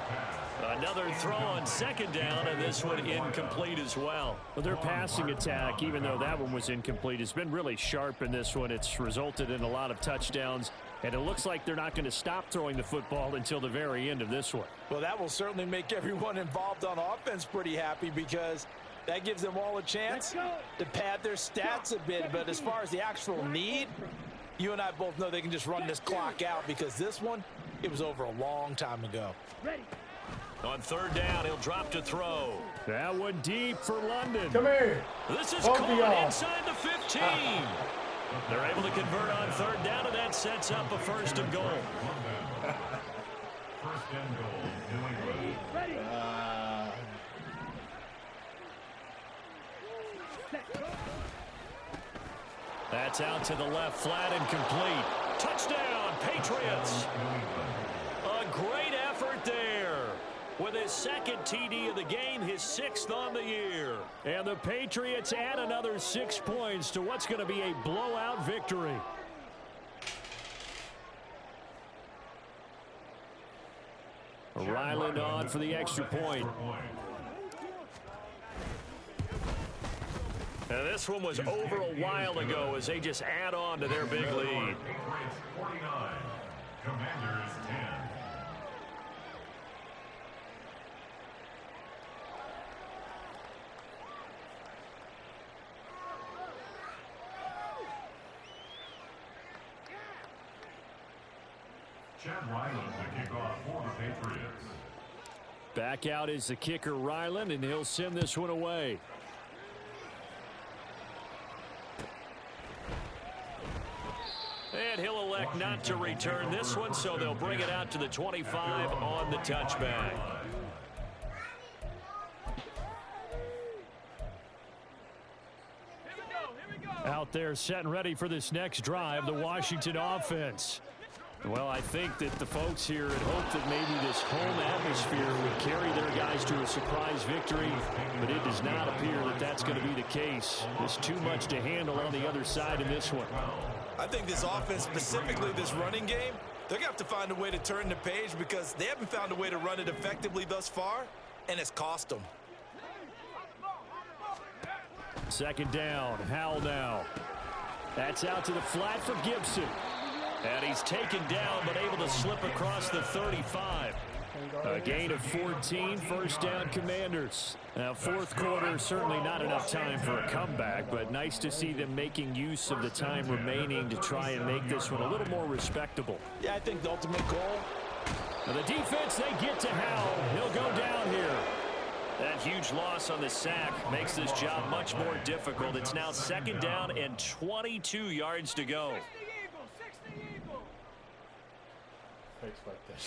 Another throw on 2nd down, and this one incomplete as well. Well, their passing attack, even though that one was incomplete, has been really sharp in this one. It's resulted in a lot of touchdowns, and it looks like they're not going to stop throwing the football until the very end of this one. Well, that will certainly make everyone involved on offense pretty happy because that gives them all a chance to pad their stats a bit. But as far as the actual need, you and I both know they can just run this clock out because this one, it was over a long time ago. Ready. On 3rd down, he'll drop to throw. That one deep for London. Come here. This is caught inside the 15. They're able to convert on 3rd down, and that sets up a 1st and goal. 1st and goal, New England. Ready. That's out to the left, flat and complete. Touchdown, Patriots. A great effort there. With his 2nd TD of the game, his 6th on the year. And the Patriots add another 6 points to what's going to be a blowout victory. Ryland on for the extra point. And this one was over a while ago as they just add on to their big lead. Patriots 49, Commanders 10. Chad Ryland to kick off for the Patriots. Back out is the kicker, Ryland, and he'll send this one away. And he'll elect not to return this one, so they'll bring it out to the 25 on the touchback. Out there set and ready for this next drive, the Washington offense. Well, I think that the folks here had hoped that maybe this home atmosphere would carry their guys to a surprise victory, but it does not appear that that's going to be the case. There's too much to handle on the other side in this one. I think this offense, specifically this running game, they're going to have to find a way to turn the page because they haven't found a way to run it effectively thus far, and it's cost them. 2nd down, Howell now. That's out to the flat for Gibson. And he's taken down, but able to slip across the 35. A gain of 14, 1st down, Commanders. Now, 4th quarter, certainly not enough time for a comeback, but nice to see them making use of the time remaining to try and make this one a little more respectable. Yeah, I think the ultimate goal. Now the defense, they get to Howell. He'll go down here. That huge loss on the sack makes this job much more difficult. It's now 2nd down and 22 yards to go. Fakes like that.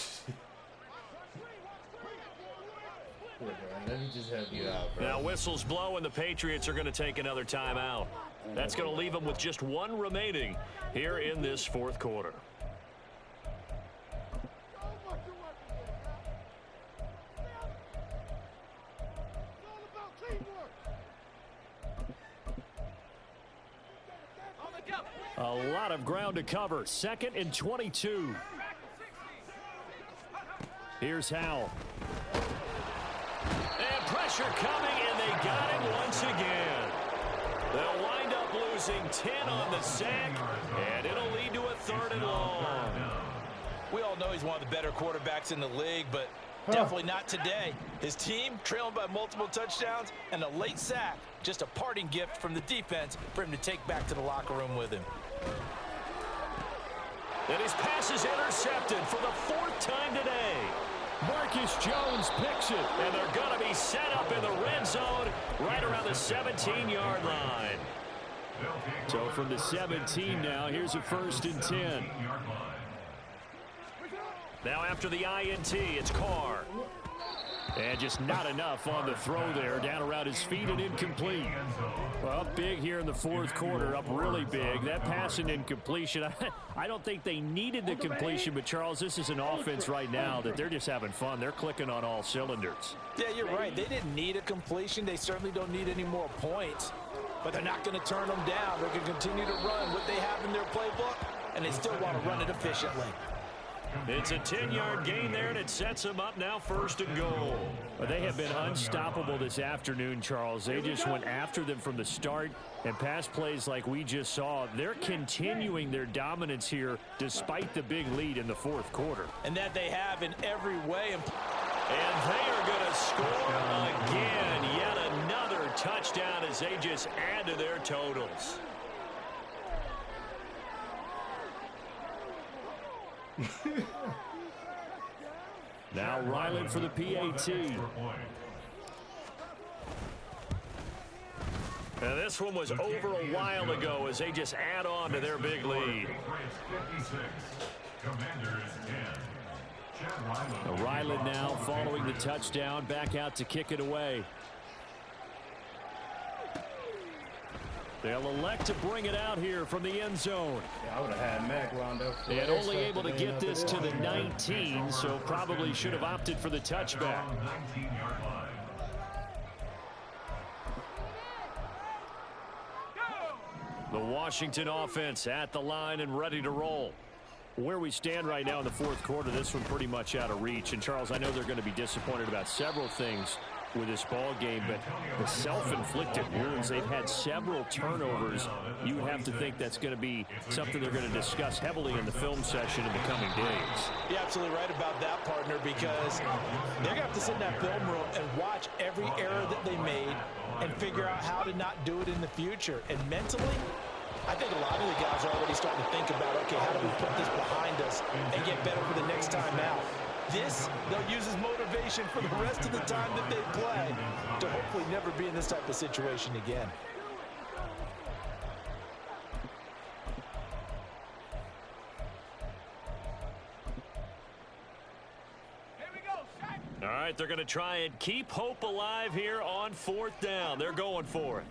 Here, bro. Let me just help you out, bro. Now whistles blow and the Patriots are going to take another timeout. That's going to leave them with just one remaining here in this 4th quarter. A lot of ground to cover. 2nd and 22. Here's Howell. And pressure coming, and they got him once again. They'll wind up losing 10 on the sack, and it'll lead to a 3rd and long. We all know he's one of the better quarterbacks in the league, but Definitely not today. His team trailing by multiple touchdowns and a late sack. Just a parting gift from the defense for him to take back to the locker room with him. And his pass is intercepted for the 4th time today. Marcus Jones picks it, and they're going to be set up in the red zone right around the 17-yard line. So from the 17 now, here's a 1st and 10. Now after the INT, it's Carr. And just not enough on the throw there. Down around his feet and incomplete. Well, big here in the 4th quarter, up really big. That pass and incompletion, I don't think they needed the completion, but Charles, this is an offense right now that they're just having fun. They're clicking on all cylinders. Yeah, you're right. They didn't need a completion. They certainly don't need any more points. But they're not going to turn them down. They're going to continue to run what they have in their playbook, and they still want to run it efficiently. It's a 10-yard gain there, and it sets them up now 1st and goal. Well, they have been unstoppable this afternoon, Charles. They just went after them from the start, and pass plays like we just saw. They're continuing their dominance here despite the big lead in the 4th quarter. And that they have in every way. And they are going to score again. Yet another touchdown as they just add to their totals. Now Ryland for the PAT. Now this one was over a while ago as they just add on to their big lead. Ryland now following the touchdown, back out to kick it away. They'll elect to bring it out here from the end zone. Yeah, I would have had Mac wound up. And only able to get this to the 19, so probably should have opted for the touchback. The Washington offense at the line and ready to roll. Where we stand right now in the 4th quarter, this one pretty much out of reach. And, Charles, I know they're going to be disappointed about several things with this ball game, but the self-inflicted wounds, they've had several turnovers. You have to think that's going to be something they're going to discuss heavily in the film session in the coming days. You're absolutely right about that, partner, because they're going to have to sit in that film room and watch every error that they made and figure out how to not do it in the future. And mentally, I think a lot of the guys are already starting to think about, okay, how do we put this behind us and get better for the next time out? This, they'll use as motivation for the rest of the time that they play to hopefully never be in this type of situation again. All right, they're going to try and keep hope alive here on 4th down. They're going for it.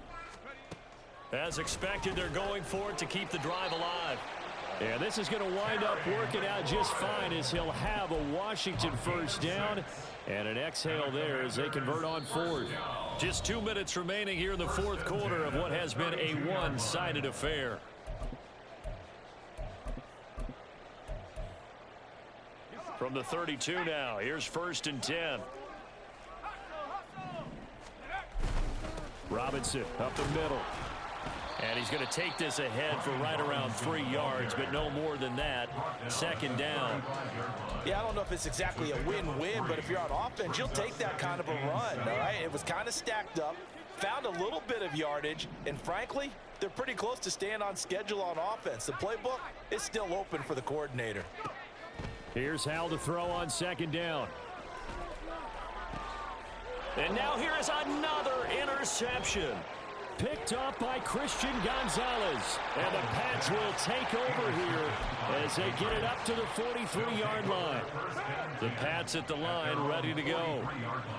As expected, they're going for it to keep the drive alive. And this is going to wind up working out just fine as he'll have a Washington 1st down. And an exhale there as they convert on 4th. Just 2 minutes remaining here in the 4th quarter of what has been a one-sided affair. From the 32 now, here's 1st and 10. Robinson up the middle. And he's going to take this ahead for right around 3 yards, but no more than that. 2nd down. Yeah, I don't know if it's exactly a win-win, but if you're on offense, you'll take that kind of a run, all right? It was kind of stacked up, found a little bit of yardage, and frankly, they're pretty close to staying on schedule on offense. The playbook is still open for the coordinator. Here's Hal to throw on 2nd down. And now here is another interception. Picked off by Christian Gonzalez. And the Pats will take over here as they get it up to the 43-yard line. The Pats at the line ready to go.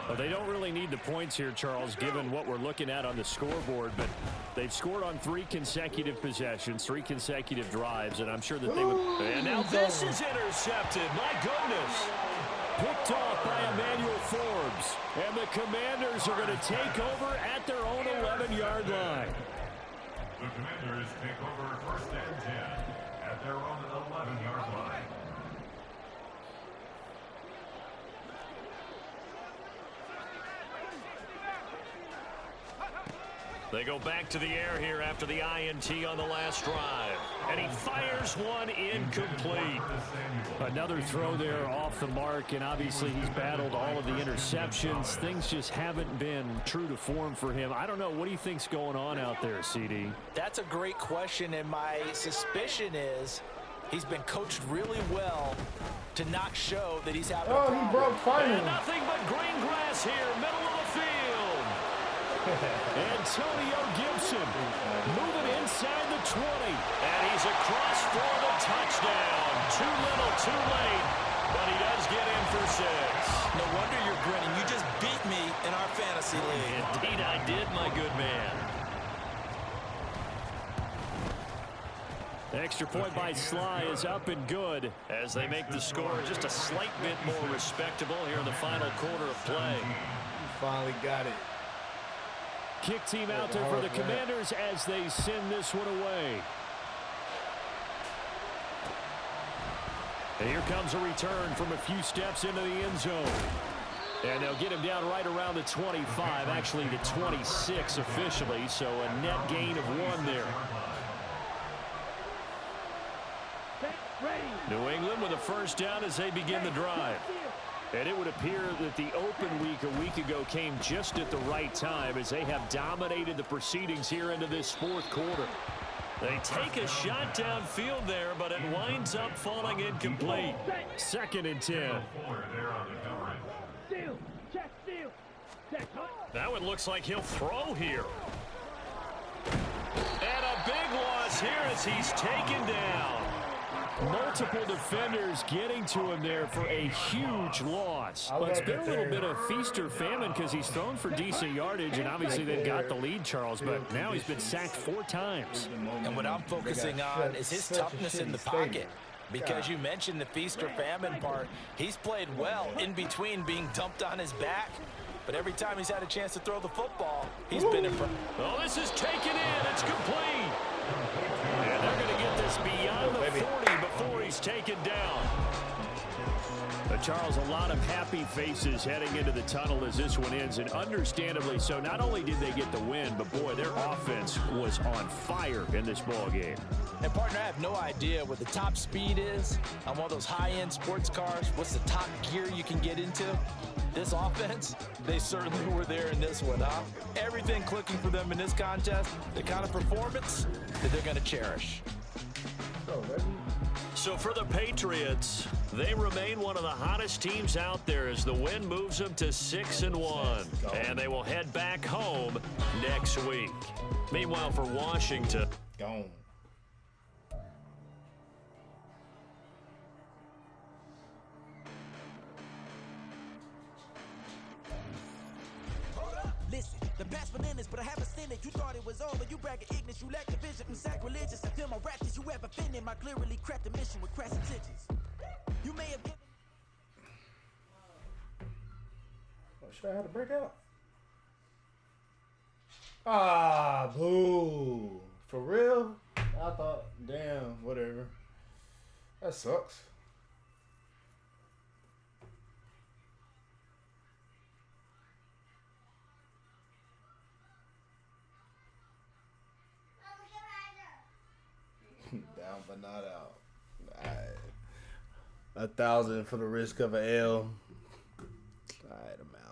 Well, they don't really need the points here, Charles, given what we're looking at on the scoreboard, but they've scored on 3 consecutive possessions, 3 consecutive drives, and I'm sure that they would. And now this is intercepted. My goodness. Picked off by Emmanuel Forbes. And the Commanders are going to take over at their own 11-yard line. The Commanders take over 1st and 10 at their own 11-yard line. They go back to the air here after the INT on the last drive. And he fires one incomplete. Another throw there off the mark, and obviously he's battled all of the interceptions. Things just haven't been true to form for him. I don't know. What do you think's going on out there, CD? That's a great question, and my suspicion is he's been coached really well to not show that he's having a problem. He broke finally. And nothing but green grass here, middle of the field. Antonio Gibson moving inside the 20. And he's across for the touchdown. Too little, too late, but he does get in for 6. No wonder you're grinning. You just beat me in our fantasy league. Indeed I did, my good man. The extra point by Sly is up and good. As they make the score just a slight bit more respectable here in the final quarter of play. Finally got it. Kick team out there for the Commanders as they send this one away. And here comes a return from a few steps into the end zone. And they'll get him down right around the 25, actually the 26 officially, so a net gain of 1 there. New England with a first down as they begin the drive. And it would appear that the open week a week ago came just at the right time as they have dominated the proceedings here into this 4th quarter. They take a shot downfield there, but it winds up falling incomplete. 2nd and 10. That one looks like he'll throw here. And a big loss here as he's taken down. Multiple defenders getting to him there for a huge loss. Well, it's been a little bit of feast or famine because he's thrown for decent yardage, and obviously they've got the lead, Charles, but now he's been sacked 4 times. And what I'm focusing on is his toughness in the pocket. Because you mentioned the feast or famine part. He's played well in between being dumped on his back. But every time he's had a chance to throw the football, he's been impressive. Oh, this is taken in. It's complete. And they're going to get this beyond the 40 before he's taken down. Charles, a lot of happy faces heading into the tunnel as this one ends, and understandably so. Not only did they get the win, but boy, their offense was on fire in this ball game. And partner, I have no idea what the top speed is on one of those high-end sports cars. What's the top gear you can get into? This offense, they certainly were there in this one, huh? Everything clicking for them in this contest, the kind of performance that they're going to cherish. So for the Patriots, they remain one of the hottest teams out there as the win moves them to 6-1. And they will head back home next week. Meanwhile, for Washington. Gone. Listen, the past bananas, but I haven't seen it. You thought it was over, you bragging ignorance, you lack the vision. I'm sacrilegious, I feel my raptors, you ever offended my clearly crafted mission with crass intentions. You may have given. Oh, should I have to break out? Ah, boo. For real? I thought, damn, whatever. That sucks. Down but not out. Alright. 1,000 for the risk of an L. Alright, I'm out.